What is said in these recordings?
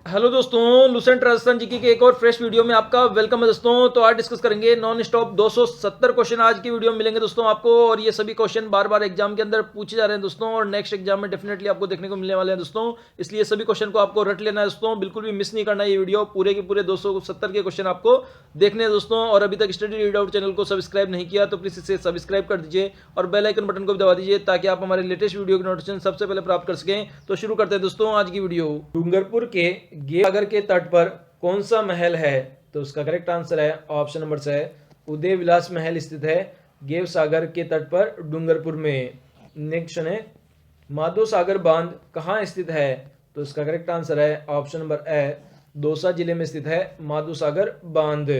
Hello दोस्तों, Lucent Rajasthan GK के एक और फ्रेश वीडियो में आपका वेलकम है दोस्तों। तो आज डिस्कस करेंगे नॉन स्टॉप 270 क्वेश्चन आज की वीडियो में मिलेंगे दोस्तों आपको। और ये सभी क्वेश्चन बार बार एग्जाम के अंदर पूछे जा रहे हैं दोस्तों, और नेक्स्ट एग्जाम में डेफिनेटली आपको देखने को मिलने वाले हैं दोस्तों। इसलिए सभी क्वेश्चन को आपको रट लेना है दोस्तों, बिल्कुल भी मिस नहीं करना है। ये वीडियो पूरे के पूरे 270 के क्वेश्चन आपको देखने हैं दोस्तों। और अभी तक स्टडी रीड आउट चैनल को सब्सक्राइब नहीं किया तो प्लीज इसे सब्सक्राइब कर दीजिए और बेल आइकन बटन को भी दबा दीजिए, ताकि आप हमारे लेटेस्ट वीडियो की नोटिफिकेशन सबसे पहले प्राप्त कर सकें। तो शुरू करते हैं दोस्तों आज की वीडियो। डूंगरपुर के गे सागर के तट पर कौन सा महल है? तो उसका करेक्ट आंसर है ऑप्शन नंबर से उदय विलास महल स्थित है गेव सागर के तट पर डूंगरपुर में। नेक्स्ट है माधो सागर बांध कहाँ स्थित है? तो इसका करेक्ट आंसर है ऑप्शन नंबर ए दौसा जिले में स्थित है माधो सागर बांध।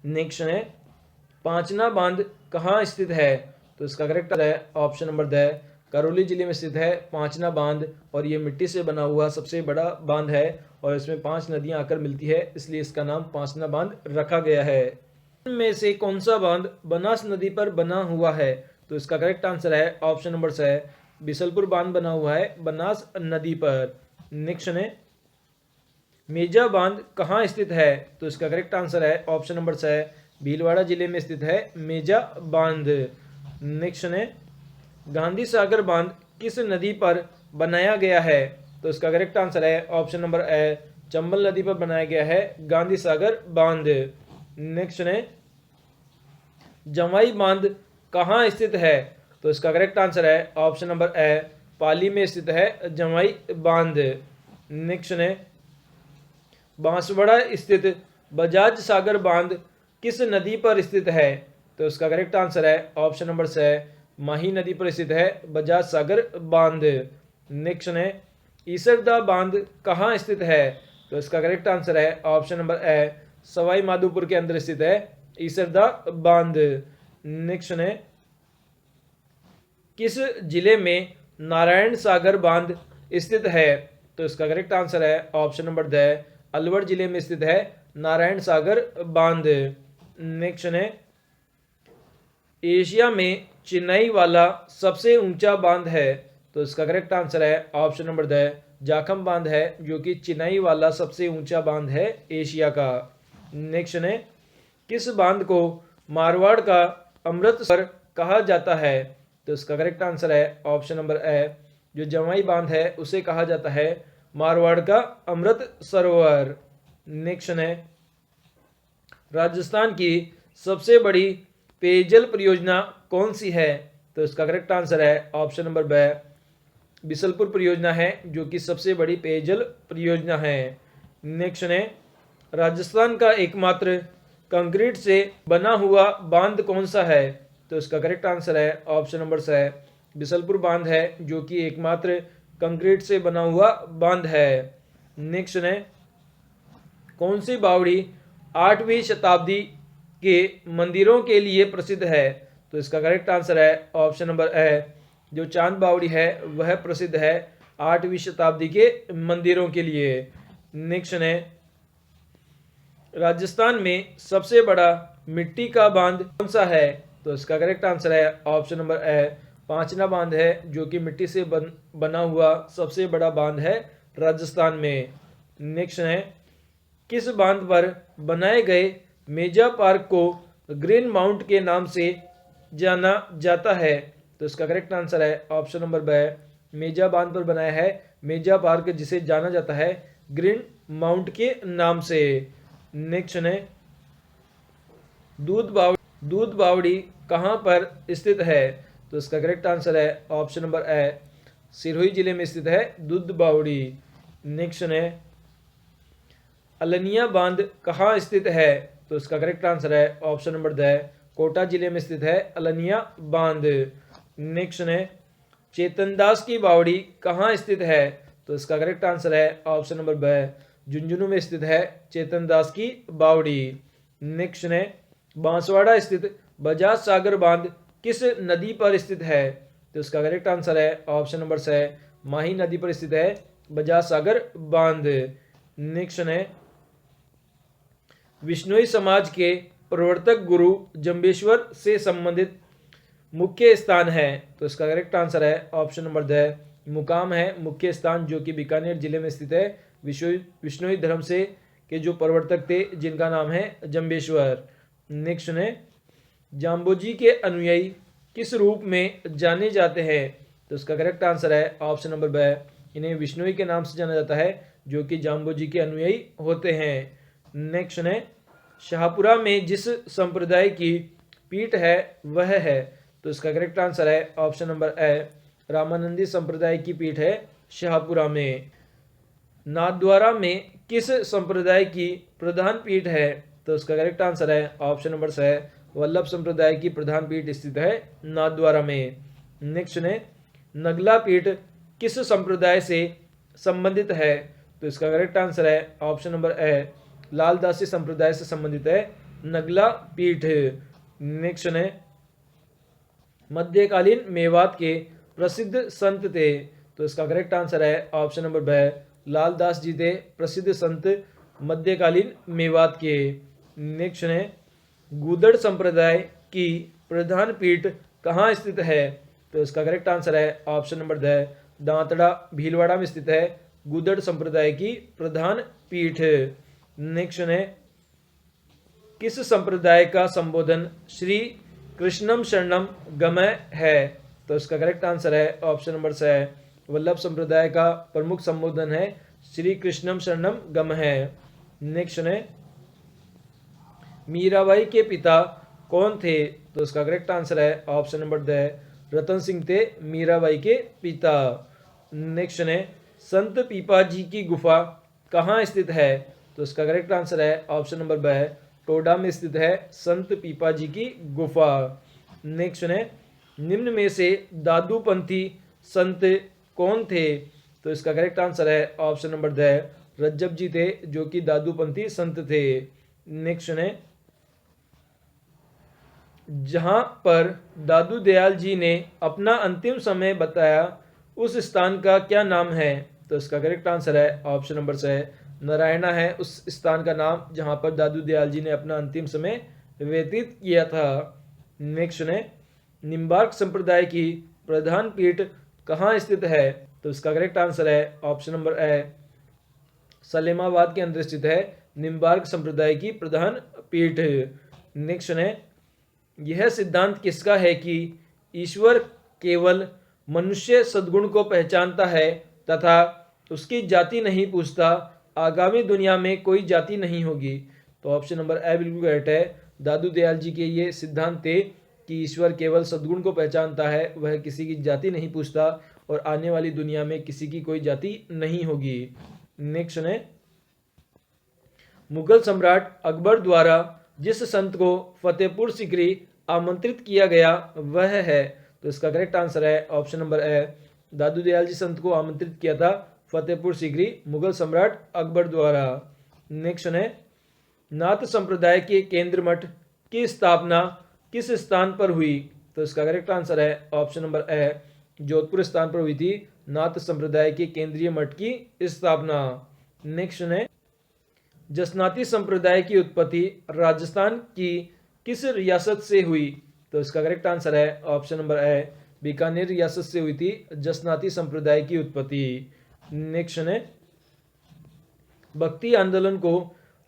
नेक्स्ट है पांचना बांध कहाँ स्थित है? तो इसका करेक्ट आंसर है ऑप्शन नंबर द करौली जिले में स्थित है पांचना बांध, और ये मिट्टी से बना हुआ सबसे बड़ा बांध है और इसमें 5 नदियां आकर मिलती है, इसलिए इसका नाम पांचना बांध रखा गया है। इनमें से कौन सा बांध बनास नदी पर बना हुआ है? तो इसका करेक्ट आंसर है ऑप्शन नंबर से बिसलपुर बांध बना हुआ है बनास नदी पर। नेक्स्ट है मेजा बांध कहाँ स्थित है? तो इसका करेक्ट आंसर है ऑप्शन नंबर से भीलवाड़ा जिले में स्थित है मेजा बांध। नेक्स्ट है गांधी सागर बांध किस नदी पर बनाया गया है? तो इसका करेक्ट आंसर है ऑप्शन नंबर ए चंबल नदी पर बनाया गया है गांधी सागर बांध। नेक्स्ट है जवाई बांध कहाँ स्थित है? तो इसका करेक्ट आंसर है ऑप्शन नंबर ए पाली में स्थित है जवाई बांध। नेक्स्ट है बांसवाड़ा स्थित बजाज सागर बांध किस नदी पर स्थित है? तो इसका करेक्ट आंसर है ऑप्शन नंबर से माही नदी पर स्थित है बजाज सागर बांध। नेक्स्ट है ईसरदा बांध कहाँ स्थित है? तो इसका करेक्ट आंसर है ऑप्शन नंबर ए सवाई माधोपुर के अंदर स्थित है ईसरदा बांध। नेक्स्ट है किस जिले में नारायण सागर बांध स्थित है? तो इसका करेक्ट आंसर है ऑप्शन नंबर द अलवर जिले में स्थित है नारायण सागर बांध। नेक्स्ट है एशिया में चेन्नई वाला सबसे ऊंचा बांध है? तो इसका करेक्ट आंसर है ऑप्शन नंबर द जाखम बांध है, जो कि चेन्नई वाला सबसे ऊंचा बांध है एशिया का। नेक्स्ट है किस बांध को मारवाड़ का अमृतसर कहा जाता है? तो इसका करेक्ट आंसर है ऑप्शन नंबर ए जो जवाई बांध है उसे कहा जाता है मारवाड़ का अमृत सरोवर। नेक्स्ट है राजस्थान की सबसे बड़ी पेयजल परियोजना कौन सी है? तो इसका करेक्ट आंसर है ऑप्शन नंबर ब बिसलपुर परियोजना है, जो कि सबसे बड़ी पेयजल परियोजना है। नेक्स्ट है राजस्थान का एकमात्र कंक्रीट से बना हुआ बांध कौन सा है? तो इसका करेक्ट आंसर है ऑप्शन नंबर से बिसलपुर बांध है, जो कि एकमात्र कंक्रीट से बना हुआ बांध है। नेक्स्ट है कौन सी बावड़ी 8वीं शताब्दी के मंदिरों के लिए प्रसिद्ध है? तो इसका करेक्ट आंसर है ऑप्शन नंबर ए जो चांद बावड़ी है वह प्रसिद्ध है 8वीं शताब्दी के मंदिरों के लिए। नेक्स्ट है राजस्थान में सबसे बड़ा मिट्टी का बांध कौन सा है? तो इसका करेक्ट आंसर है ऑप्शन नंबर ए पांचना बांध है, जो कि मिट्टी से बना हुआ सबसे बड़ा बांध है राजस्थान में। नेक्स्ट है किस बांध पर बनाए गए मेजा पार्क को ग्रीन माउंट के नाम से जाना जाता है? तो इसका करेक्ट आंसर है ऑप्शन नंबर ब मेजा बांध पर बनाया है मेजा पार्क, जिसे जाना जाता है ग्रीन माउंट के नाम से। नेक्स्ट है दूध बावड़ी कहाँ पर स्थित है? तो इसका करेक्ट आंसर है ऑप्शन नंबर ए सिरोही जिले में स्थित है दूध बावड़ी। नेक्स्ट है अलनिया बांध कहाँ स्थित है? तो इसका करेक्ट आंसर है ऑप्शन नंबर द कोटा जिले में स्थित है अलनिया बांध। नेक्स्ट है चेतनदास की बावड़ी कहाँ स्थित है? तो इसका करेक्ट आंसर है ऑप्शन नंबर ब झुंझुनू में स्थित है चेतनदास की बावड़ी। नेक्स्ट है बांसवाड़ा स्थित बजाज सागर बांध किस नदी पर स्थित है? तो इसका करेक्ट आंसर है ऑप्शन नंबर से माही नदी पर स्थित है बजाज सागर बांध। नेक्स्ट है विश्नोई समाज के प्रवर्तक गुरु जंबेश्वर से संबंधित मुख्य स्थान है? तो इसका करेक्ट आंसर है ऑप्शन नंबर द मुकाम है मुख्य स्थान, जो कि बीकानेर जिले में स्थित है विश्नोई धर्म से के जो प्रवर्तक थे जिनका नाम है जम्बेश्वर। नेक्स्ट है जाम्बोजी के अनुयायी किस रूप में जाने जाते हैं? तो इसका करेक्ट आंसर है ऑप्शन नंबर ब, इन्हें विश्नोई के नाम से जाना जाता है जो कि जाम्बोजी के अनुयायी होते हैं। नेक्स्ट है शाहपुरा में जिस संप्रदाय की पीठ है वह है? तो इसका करेक्ट आंसर है ऑप्शन नंबर ए, रामानंदी संप्रदाय की पीठ है शाहपुरा में। नाथद्वारा में किस संप्रदाय की प्रधान पीठ है? तो इसका करेक्ट आंसर है ऑप्शन नंबर सी, वल्लभ संप्रदाय की प्रधान पीठ स्थित है नाथद्वारा में। नेक्स्ट है नगला पीठ किस संप्रदाय से संबंधित है? तो इसका करेक्ट आंसर है ऑप्शन नंबर ए, लालदासी संप्रदाय से संबंधित है नगला पीठ। नेक्स्ट है मध्यकालीन मेवात के प्रसिद्ध संत थे? तो इसका करेक्ट आंसर है ऑप्शन नंबर ब, लालदास जी थे प्रसिद्ध संत मध्यकालीन मेवात के। नेक्स्ट है गूदड़ संप्रदाय की प्रधान पीठ कहाँ स्थित है? तो इसका करेक्ट आंसर है ऑप्शन नंबर द, दांतड़ा भीलवाड़ा में स्थित है गूदड़ संप्रदाय की प्रधान पीठ। नेक्स्ट है किस संप्रदाय का संबोधन श्री कृष्णम शरणम गमय है? तो इसका करेक्ट आंसर है ऑप्शन नंबर सी, वल्लभ संप्रदाय का प्रमुख संबोधन है श्री कृष्णम शरणम गमय। नेक्स्ट है मीराबाई के पिता कौन थे? तो इसका करेक्ट आंसर है option number the, Ratan Singh थे मीराबाई के पिता। नेक्स्ट है संत पीपा जी की गुफा कहाँ स्थित है? तो इसका करेक्ट आंसर है ऑप्शन नंबर ब, टोडा में स्थित है संत पीपा जी की गुफा। नेक्स्ट है निम्न में से दादूपंथी संत कौन थे? तो इसका करेक्ट आंसर है ऑप्शन नंबर द, रज्जब जी थे जो कि दादूपंथी संत थे। नेक्स्ट है जहां पर दादू दयाल जी ने अपना अंतिम समय बताया उस स्थान का क्या नाम है? तो इसका करेक्ट आंसर है ऑप्शन नंबर सी, नारायणा है उस स्थान का नाम जहां पर दादू दयाल जी ने अपना अंतिम समय व्यतीत किया था। नेक्स्ट है निम्बार्क संप्रदाय की प्रधान पीठ कहाँ स्थित है? तो इसका करेक्ट आंसर है ऑप्शन नंबर ए, सलेमाबाद के अंदर स्थित है निम्बार्क संप्रदाय की प्रधान पीठ। नेक्स्ट है यह सिद्धांत किसका है कि ईश्वर केवल मनुष्य सद्गुण को पहचानता है तथा उसकी जाति नहीं पूछता, आगामी दुनिया में कोई जाति नहीं होगी? तो ऑप्शन नंबर ए बिल्कुल करेक्ट है। दादू दयाल जी के ये सिद्धांत थे कि ईश्वर केवल सद्गुण को पहचानता है, वह किसी की जाति नहीं पूछता और आने वाली दुनिया में किसी की कोई जाति नहीं होगी। नेक्स्ट है मुगल सम्राट अकबर द्वारा जिस संत को फतेहपुर सीकरी आमंत्रित किया गया वह है? तो इसका करेक्ट आंसर है ऑप्शन नंबर ए, दादू दयाल जी संत को आमंत्रित किया था फतेहपुर सीकरी मुगल सम्राट अकबर द्वारा। नेक्स्ट है नाथ संप्रदाय के केंद्र मठ की स्थापना किस स्थान पर हुई? तो इसका करेक्ट आंसर है ऑप्शन नंबर ए, जोधपुर स्थान पर हुई थी नाथ संप्रदाय के केंद्रीय मठ की स्थापना। नेक्स्ट है जसनाती संप्रदाय की उत्पत्ति राजस्थान की किस रियासत से हुई? तो इसका करेक्ट आंसर है ऑप्शन नंबर ए, बीकानेर रियासत से हुई थी जसनाती संप्रदाय की उत्पत्ति। नेक्स्ट है भक्ति आंदोलन को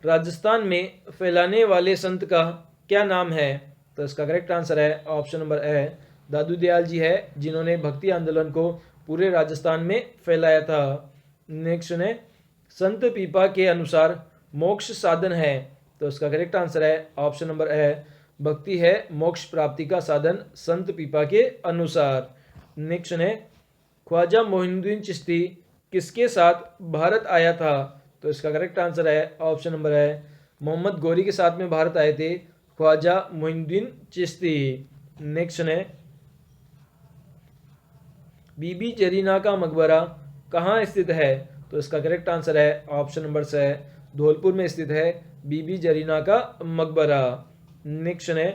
राजस्थान में फैलाने वाले संत का क्या नाम है? तो इसका करेक्ट आंसर है ऑप्शन नंबर ए, दादू दयाल जी है जिन्होंने भक्ति आंदोलन को पूरे राजस्थान में फैलाया था। नेक्स्ट है संत पीपा के अनुसार मोक्ष साधन है? तो इसका करेक्ट आंसर है ऑप्शन नंबर ए, भक्ति है मोक्ष प्राप्ति का साधन संत पीपा के अनुसार। नेक्स्ट है ख्वाजा मोइनुद्दीन चिश्ती किसके साथ भारत आया था? तो इसका करेक्ट आंसर है ऑप्शन नंबर है, मोहम्मद गौरी के साथ में भारत आए थे ख्वाजा मोइनुद्दीन चिश्ती। नेक्स्ट है बीबी जरीना का मकबरा कहाँ स्थित है? तो इसका करेक्ट आंसर है ऑप्शन नंबर सी, धौलपुर में स्थित है बीबी जरीना का मकबरा। नेक्स्ट है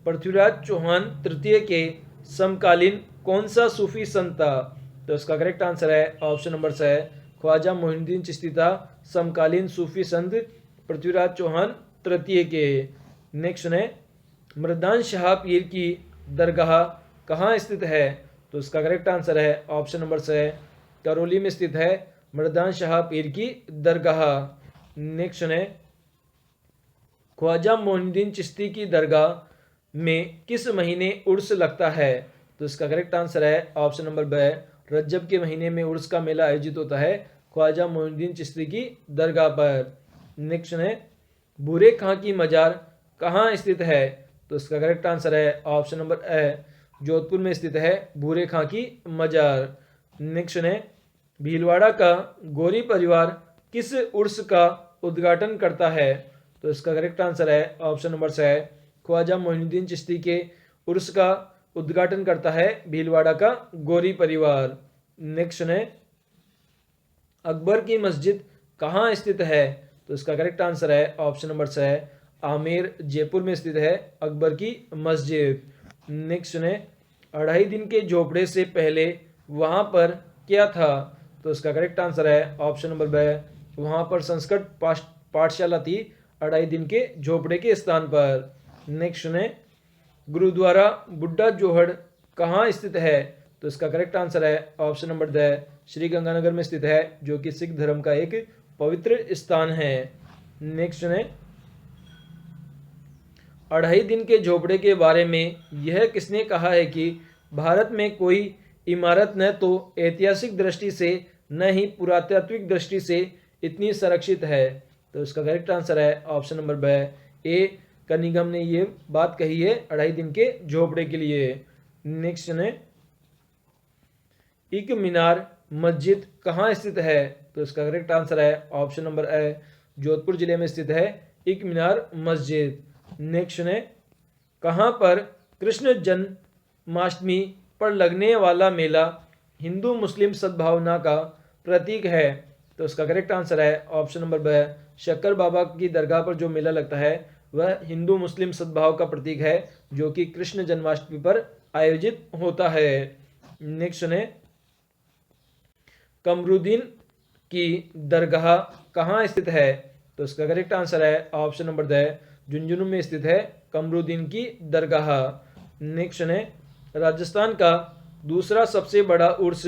पृथ्वीराज चौहान तृतीय के समकालीन कौन सा सूफी संत था? तो इसका करेक्ट आंसर है option number C, Khwaja Moinuddin Chishti था समकालीन सूफी संत पृथ्वीराज चौहान तृतीय के। नेक्स्ट है मृदान शाह पीर की दरगाह कहाँ स्थित है? तो इसका करेक्ट आंसर है ऑप्शन नंबर सी, करौली में स्थित है मर्दान शाह पीर की दरगाह। नेक्स्ट है ख्वाजा मोइनुद्दीन चिश्ती की दरगाह में किस महीने उर्स लगता है? तो इसका करेक्ट आंसर है ऑप्शन नंबर ब, रजब के महीने में उर्स का मेला आयोजित होता है ख्वाजा मोइनुद्दीन चिश्ती की दरगाह पर। नेक्स्ट है भूरे खां की मजार कहाँ स्थित है? तो इसका करेक्ट आंसर है ऑप्शन नंबर ए, जोधपुर में स्थित है भूरे खां की मजार। नेक्स्ट है भीलवाड़ा का गौरी परिवार किस उर्स का उद्घाटन करता है? तो इसका करेक्ट आंसर है option number C, Khwaja Moinuddin Chishti के उर्स का उद्घाटन करता है भीलवाड़ा का गौरी परिवार। नेक्स्ट है अकबर की मस्जिद कहाँ स्थित है? तो इसका करेक्ट आंसर है option number C, Amer Jaipur में स्थित है अकबर की मस्जिद। नेक्स्ट है 2.5 दिन के झोपड़े से पहले वहाँ पर क्या था? तो इसका करेक्ट आंसर है ऑप्शन नंबर ब, वहाँ पर संस्कृत पाठशाला थी 2.5 दिन के झोपड़े के स्थान पर। नेक्स्ट है गुरुद्वारा बुड्ढा जोहड़ कहाँ स्थित है? तो इसका करेक्ट आंसर है option number the, Shri Ganganagar में स्थित है जो कि सिख धर्म का एक पवित्र स्थान है। नेक्स्ट है 2.5 दिन के झोपड़े के बारे में यह किसने कहा है कि भारत में कोई इमारत न तो ऐतिहासिक दृष्टि से न ही पुरातात्विक दृष्टि से इतनी संरक्षित है? तो इसका करेक्ट आंसर है ऑप्शन नंबर ब, ए कनिगम ने ये बात कही है 2.5 दिन के झोपड़े के लिए। नेक्स्ट है इक मीनार मस्जिद कहाँ स्थित है? तो इसका करेक्ट आंसर है ऑप्शन नंबर ए, जोधपुर जिले में स्थित है इक मीनार मस्जिद। नेक्स्ट है कहाँ पर कृष्ण जन्माष्टमी पर लगने वाला मेला हिंदू मुस्लिम सद्भावना का प्रतीक है? तो इसका करेक्ट आंसर है ऑप्शन नंबर ब, शक्कर बाबा की दरगाह पर जो मेला लगता है वह हिंदू मुस्लिम सद्भाव का प्रतीक है जो कि कृष्ण जन्माष्टमी पर आयोजित होता है। नेक्स्ट है कमरुद्दीन की दरगाह कहाँ स्थित है? तो इसका करेक्ट आंसर है ऑप्शन नंबर द, झुंझुनू में स्थित है कमरुद्दीन की दरगाह। नेक्स्ट है राजस्थान का दूसरा सबसे बड़ा उर्स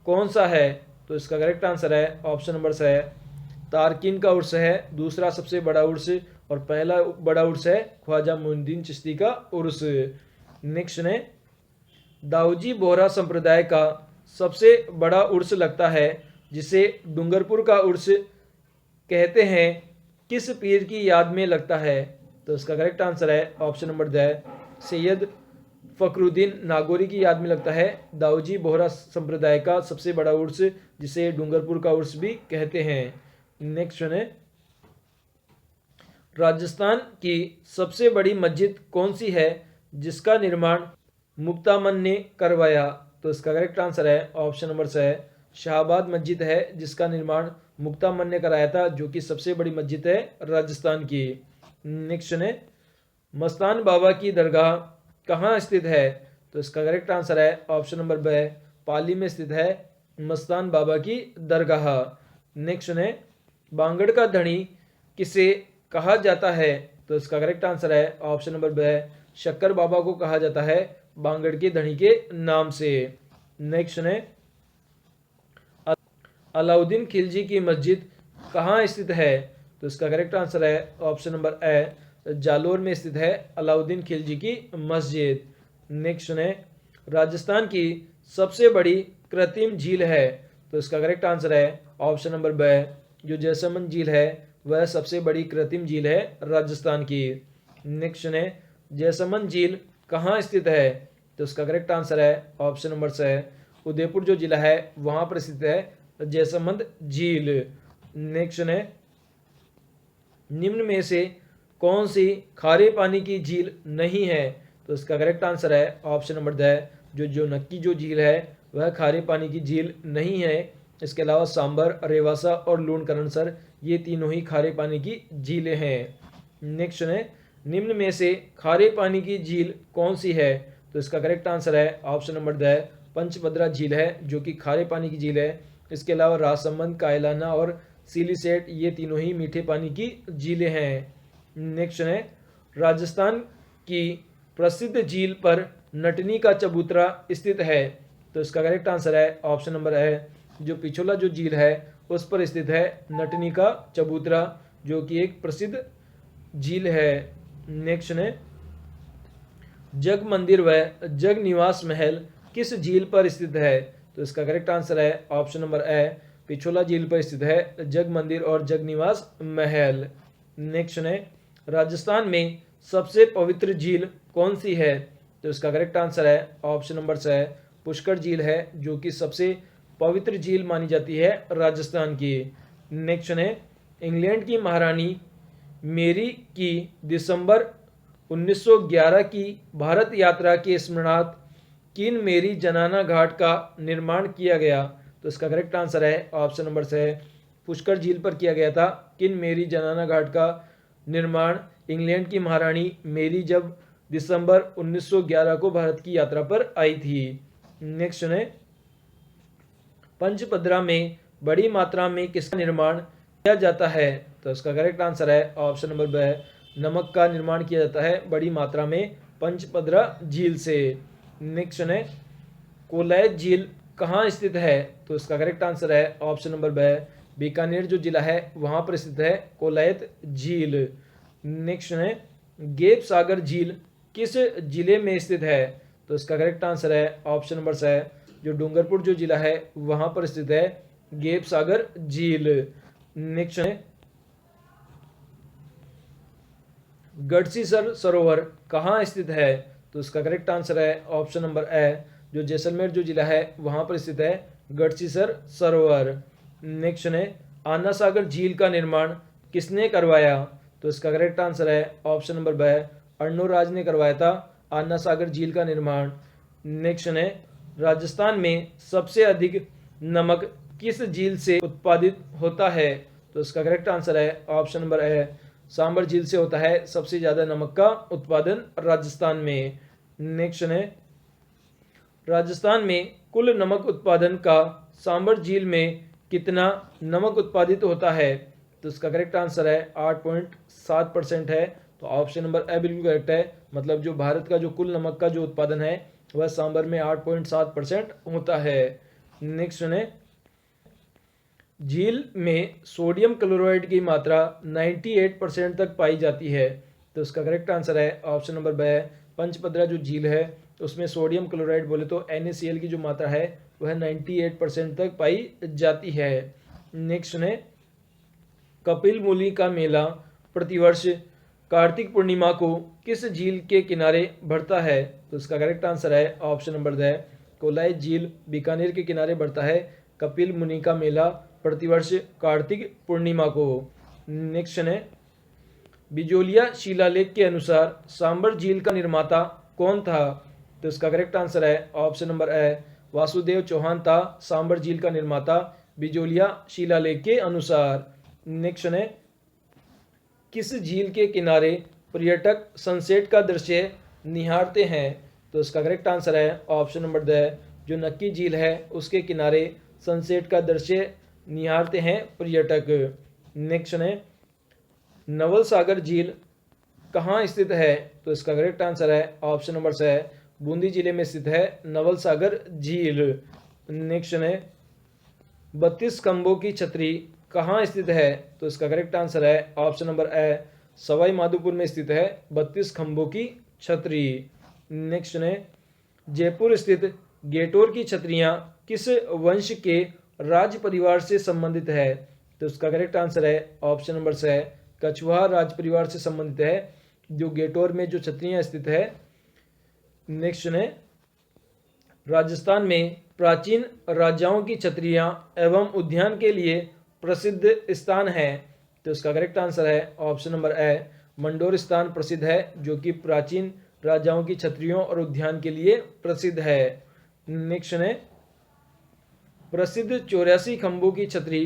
कौन सा है? तो इसका करेक्ट आंसर है ऑप्शन नंबर सी, तारकीन का उर्स है दूसरा सबसे बड़ा उर्स और पहला बड़ा उर्स है ख्वाजा मोइनुद्दीन चिश्ती का उर्स। नेक्स्ट है दाऊजी बोहरा संप्रदाय का सबसे बड़ा उर्स लगता है जिसे डूंगरपुर का उर्स कहते हैं किस पीर की याद में लगता है? तो इसका करेक्ट आंसर है option number D, Syed Fakhruddin Nagauri की याद में लगता है दाऊजी बोहरा संप्रदाय का सबसे बड़ा उर्स जिसे डूंगरपुर का उर्स भी कहते हैं। नेक्स्ट है राजस्थान की सबसे बड़ी मस्जिद कौन सी है जिसका निर्माण मुक्तामन ने करवाया? तो इसका करेक्ट आंसर है ऑप्शन नंबर सी, शाहबाद मस्जिद है जिसका निर्माण मुक्तामन ने कराया था जो कि सबसे बड़ी मस्जिद है राजस्थान की। नेक्स्ट है मस्तान बाबा की दरगाह कहाँ स्थित है? तो इसका करेक्ट आंसर है ऑप्शन नंबर ब, पाली में स्थित है मस्तान बाबा की दरगाह। नेक्स्ट है बांगड़ का धनी किसे कहा जाता है? तो इसका करेक्ट आंसर है ऑप्शन नंबर ब, शक्कर बाबा को कहा जाता है बांगड़ के धनी के नाम से। नेक्स्ट है अलाउद्दीन खिलजी की मस्जिद कहाँ स्थित है? तो इसका करेक्ट आंसर है ऑप्शन नंबर ए, जालोर में स्थित है अलाउद्दीन खिलजी की मस्जिद। नेक्स्ट है राजस्थान की सबसे बड़ी कृत्रिम झील है? तो इसका करेक्ट आंसर है ऑप्शन नंबर ब, जो जैसलमेर झील है वह सबसे बड़ी कृत्रिम झील है राजस्थान की। नेक्स्ट है जैसलमेर झील कहाँ स्थित है? तो इसका करेक्ट आंसर है ऑप्शन नंबर सी, उदयपुर जो जिला है वहाँ पर स्थित है जैसलमेर झील। नेक्स्ट है निम्न में से कौन सी खारे पानी की झील नहीं है? तो इसका करेक्ट आंसर है ऑप्शन नंबर द, जो नक्की जो झील है वह खारे पानी की झील नहीं है। इसके अलावा सांबर, रेवासा और लूणकरणसर ये तीनों ही खारे पानी की झीलें हैं। नेक्स्ट है निम्न में से खारे पानी की झील कौन सी है? तो इसका करेक्ट आंसर है ऑप्शन नंबर द, पंचभद्रा झील है जो कि खारे पानी की झील है। इसके अलावा राजसमंद, कायलाना और सिलीसेट ये तीनों ही मीठे पानी की झीलें हैं। नेक्स्ट है राजस्थान की प्रसिद्ध झील पर नटनी का चबूतरा स्थित है? तो इसका करेक्ट आंसर है ऑप्शन नंबर है, जो पिछोला जो झील है उस पर स्थित है। नटनी का चबूतरा जो कि एक प्रसिद्ध झील है। नेक्स्ट है जग मंदिर व जग निवास महल किस झील पर स्थित है? तो इसका करेक्ट आंसर है ऑप्शन नंबर ए, पिछोला झील पर स्थित है जग मंदिर और जग निवास महल। नेक्स्ट है राजस्थान में सबसे पवित्र झील कौन सी है? तो इसका करेक्ट आंसर है ऑप्शन नंबर से पुष्कर झील है जो कि सबसे पवित्र झील मानी जाती है राजस्थान की। नेक्स्ट है इंग्लैंड की महारानी मेरी की दिसंबर 1911 की भारत यात्रा के स्मरणार्थ किन मेरी जनाना घाट का निर्माण किया गया? तो इसका करेक्ट आंसर है ऑप्शन नंबर से पुष्कर झील पर किया गया था। किन मेरी जनाना घाट का निर्माण इंग्लैंड की महारानी मेरी जब दिसंबर 1911 को भारत की यात्रा पर आई थी। नेक्स्ट है पंचपदरा में बड़ी मात्रा में किसका निर्माण किया जाता है? तो इसका करेक्ट आंसर है ऑप्शन नंबर बी, नमक का निर्माण किया जाता है बड़ी मात्रा में पंचपदरा झील से। नेक्स्ट है कोलायत झील कहाँ स्थित है? तो इसका करेक्ट आंसर है ऑप्शन नंबर बी, बीकानेर जो जिला है वहां पर स्थित है कोलायत झील। नेक्स्ट है गेप सागर झील किस जिले में स्थित है? तो इसका करेक्ट आंसर है ऑप्शन नंबर से जो डूंगरपुर जो जिला है वहां पर स्थित है गेप सागर झील। नेक्स्ट है गढ़सीसर सरोवर कहाँ स्थित है? तो इसका करेक्ट आंसर है ऑप्शन नंबर ए, जो जैसलमेर जो जिला है वहां पर स्थित है गढ़सीसर सरोवर। नेक्स्ट है आना सागर झील का निर्माण किसने करवाया? तो इसका करेक्ट आंसर है ऑप्शन नंबर बी, अर्णोराज ने करवाया था आना सागर झील का निर्माण। नेक्स्ट है राजस्थान में सबसे अधिक नमक किस झील से उत्पादित होता है? तो इसका करेक्ट आंसर है ऑप्शन नंबर ए, सांबर झील से होता है सबसे ज्यादा नमक का उत्पादन राजस्थान में। नेक्स्ट है राजस्थान में कुल नमक उत्पादन का सांबर झील में कितना नमक उत्पादित होता है? तो इसका करेक्ट आंसर है 8.7% है। तो ऑप्शन नंबर ए बिल्कुल करेक्ट है, मतलब जो भारत का जो कुल नमक का जो उत्पादन है वह सांबर में 8.7% होता है। नेक्स्ट है झील में सोडियम क्लोराइड की मात्रा 98% तक पाई जाती है। तो इसका करेक्ट आंसर है ऑप्शन नंबर बी, पंचपदरा जो झील है उसमें सोडियम क्लोराइड बोले तो NaCl की जो मात्रा है वह 98% तक पाई जाती है। नेक्स्ट है कपिल मुनि का मेला प्रतिवर्ष कार्तिक पूर्णिमा को किस झील के किनारे बढ़ता है? तो इसका करेक्ट आंसर है ऑप्शन नंबर द, कोलायत झील बीकानेर के किनारे बढ़ता है कपिल मुनि का मेला प्रतिवर्ष कार्तिक पूर्णिमा को। नेक्स्ट है बिजोलिया शिलालेख के अनुसार सांबर झील का निर्माता कौन था? तो इसका करेक्ट आंसर है option number A, Vasudev Chauhan था सांबर झील का निर्माता बिजोलिया शिलालेख के अनुसार। नेक्स्ट है किस झील के किनारे पर्यटक सनसेट का दृश्य निहारते हैं? तो इसका करेक्ट आंसर है ऑप्शन नंबर द, जो नक्की झील है उसके किनारे सनसेट का दृश्य निहारते हैं पर्यटक। नेक्स्ट है नवल सागर झील कहाँ स्थित है? तो इसका करेक्ट आंसर है ऑप्शन नंबर से बूंदी जिले में स्थित है नवल सागर झील। नेक्स्ट है 32 खंभों की छतरी कहाँ स्थित है? तो इसका करेक्ट आंसर है ऑप्शन नंबर ए, सवाई माधोपुर में स्थित है 32 खंभों की छतरी। नेक्स्ट है जयपुर स्थित गेटोर की छतरियां किस वंश के राज परिवार से संबंधित है? तो इसका करेक्ट आंसर है ऑप्शन नंबर से कछवाहा राज परिवार से संबंधित है जो गेटोर में जो छतरियां स्थित है। नेक्स्ट है राजस्थान में प्राचीन राजाओं की छतरियां एवं उद्यान के लिए प्रसिद्ध स्थान है। तो इसका करेक्ट आंसर है ऑप्शन नंबर ए, मंडोर स्थान प्रसिद्ध है जो कि प्राचीन राजाओं की छतरियों और उद्यान के लिए प्रसिद्ध है। नेक्स्ट है प्रसिद्ध 84 खंभों की छतरी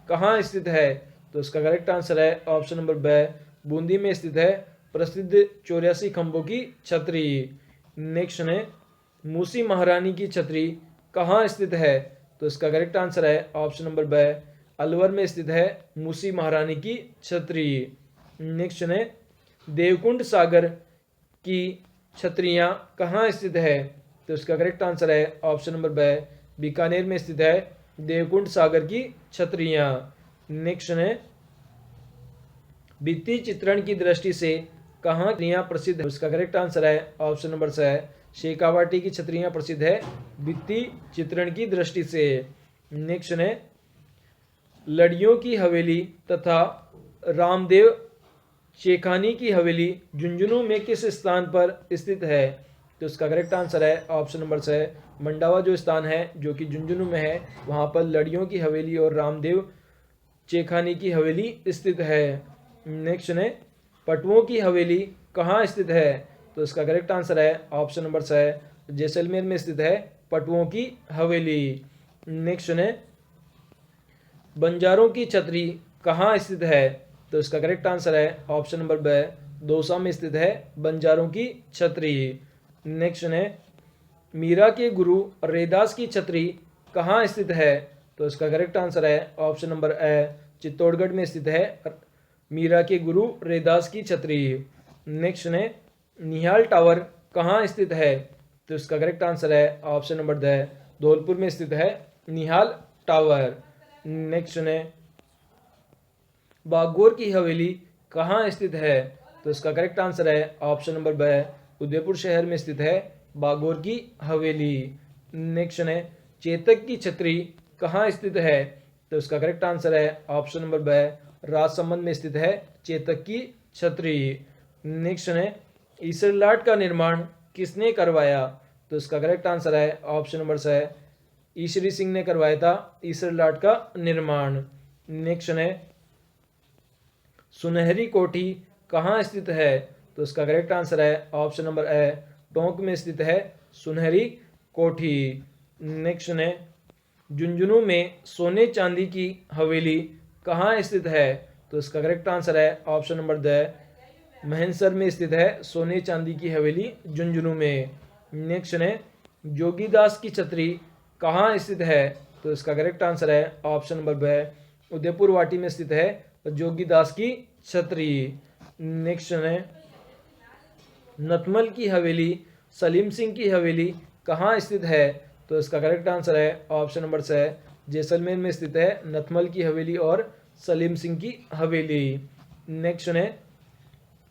कहाँ स्थित है? तो इसका करेक्ट आंसर है ऑप्शन नंबर बी, बूंदी में स्थित है प्रसिद्ध 84 खंभों की छतरी। नेक्स्ट है मूसी महारानी की छतरी कहाँ स्थित है? तो इसका करेक्ट आंसर है ऑप्शन नंबर बी, अलवर में स्थित है मूसी महारानी की छतरी। नेक्स्ट है देवकुंड सागर की छतरियां कहाँ स्थित है? तो इसका करेक्ट आंसर है ऑप्शन नंबर बी, बीकानेर में स्थित है देवकुंड सागर की छतरियां। नेक्स्ट है भित्ति चित्रण की दृष्टि से कहाँ छतरियां प्रसिद्ध है? उसका करेक्ट आंसर है ऑप्शन नंबर सी है शेखावाटी की छतरियां प्रसिद्ध है भित्ति चित्रण की दृष्टि से। नेक्स्ट है लड़ियों की हवेली तथा रामदेव शेखानी की हवेली झुंझुनू में किस स्थान पर स्थित है? तो इसका करेक्ट आंसर है ऑप्शन नंबर सी मंडावा जो स्थान है जो कि झुंझुनू में है वहां पर लड़ियों की हवेली और रामदेव शेखानी की हवेली स्थित है। नेक्स्ट है पटुओं की हवेली कहाँ स्थित है? तो इसका करेक्ट आंसर है ऑप्शन नंबर सी जैसलमेर में स्थित है पटुओं की हवेली। नेक्स्ट है बंजारों की छतरी कहाँ स्थित है? तो इसका करेक्ट आंसर है ऑप्शन नंबर बी दौसा में स्थित है बंजारों की छतरी। नेक्स्ट है मीरा के गुरु रैदास की छतरी कहाँ स्थित है? तो इसका करेक्ट आंसर है ऑप्शन नंबर ए चित्तौड़गढ़ में स्थित है मीरा के गुरु रैदास की छतरी। नेक्स्ट है निहाल टावर कहाँ स्थित है? तो इसका करेक्ट आंसर है ऑप्शन नंबर द धौलपुर में स्थित है निहाल टावर। नेक्स्ट है बागोर की हवेली कहाँ स्थित है? तो इसका करेक्ट आंसर है ऑप्शन नंबर ब उदयपुर शहर में स्थित है बागोर की हवेली। नेक्स्ट है चेतक की छतरी कहाँ स्थित है? तो इसका करेक्ट आंसर है ऑप्शन नंबर ब राजसमंद में स्थित है चेतक की छतरी। नेक्स्ट है ईसर लाट का निर्माण किसने करवाया? तो इसका करेक्ट आंसर है ऑप्शन नंबर सी ईश्वरी सिंह ने करवाया था ईसर लाट का निर्माण। नेक्स्ट है सुनहरी कोठी कहाँ स्थित है? तो इसका करेक्ट आंसर है ऑप्शन नंबर ए टोंक में स्थित है सुनहरी कोठी। नेक्स्ट है झुंझुनू में सोने चांदी की हवेली कहाँ स्थित है? तो इसका करेक्ट आंसर है ऑप्शन नंबर द महेंसर में स्थित है सोने चांदी की हवेली झुंझुनू में। नेक्स्ट है जोगीदास की छतरी कहाँ स्थित है? तो इसका करेक्ट आंसर है ऑप्शन नंबर ब उदयपुर वाटी में स्थित है जोगीदास की छतरी। नेक्स्ट है नथमल की हवेली सलीम सिंह की हवेली कहाँ स्थित है? तो इसका करेक्ट आंसर है ऑप्शन नंबर सी जैसलमेर में स्थित है नथमल की हवेली और सलीम सिंह की हवेली। नेक्स्ट है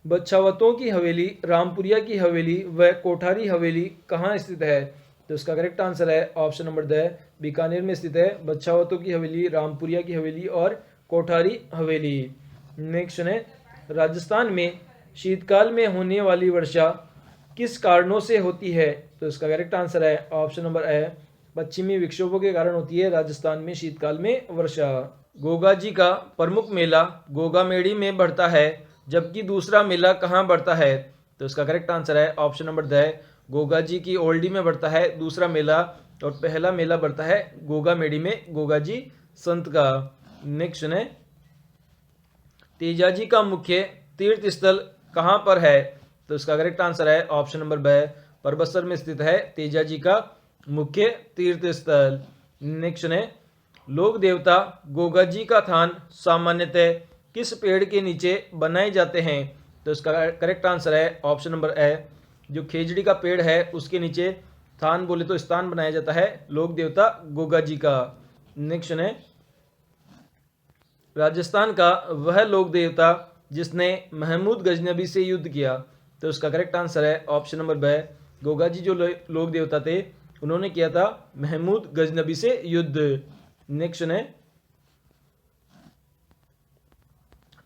बच्छावतों की हवेली रामपुरिया की हवेली व कोठारी हवेली कहाँ स्थित है? तो इसका करेक्ट आंसर है ऑप्शन नंबर द बीकानेर में स्थित है बच्छावतों की हवेली रामपुरिया की हवेली और कोठारी हवेली। नेक्स्ट है राजस्थान में शीतकाल में होने वाली वर्षा किस कारणों से होती है? तो इसका करेक्ट आंसर है ऑप्शन नंबर ए पश्चिमी विक्षोभों के कारण होती है राजस्थान में शीतकाल में वर्षा। गोगा जी का प्रमुख मेला गोगा मेड़ी में बढ़ता है जबकि दूसरा मेला कहाँ बढ़ता है? तो इसका करेक्ट आंसर है option number the Goga ji की ओल्डी में बढ़ता है दूसरा मेला और पहला मेला बढ़ता है गोगा मेड़ी में गोगा जी संत का। नेक्स्ट है तेजाजी का मुख्य तीर्थ स्थल कहाँ पर है? तो इसका करेक्ट आंसर है ऑप्शन नंबर ब परबसर में स्थित है तेजाजी का मुख्य तीर्थ स्थल। नेक्स्ट है लोक देवता गोगा जी का थान सामान्यतः किस पेड़ के नीचे बनाए जाते हैं? तो इसका करेक्ट आंसर है ऑप्शन नंबर ए जो खेजड़ी का पेड़ है उसके नीचे थान बोले तो स्थान बनाया जाता है लोक देवता गोगा जी का। नेक्स्ट है राजस्थान का वह लोक देवता जिसने महमूद गजनबी से युद्ध किया? तो इसका करेक्ट आंसर है ऑप्शन नंबर ब गोगा जी जो लोक देवता थे उन्होंने किया था महमूद गजनबी से युद्ध। नेक्स्ट है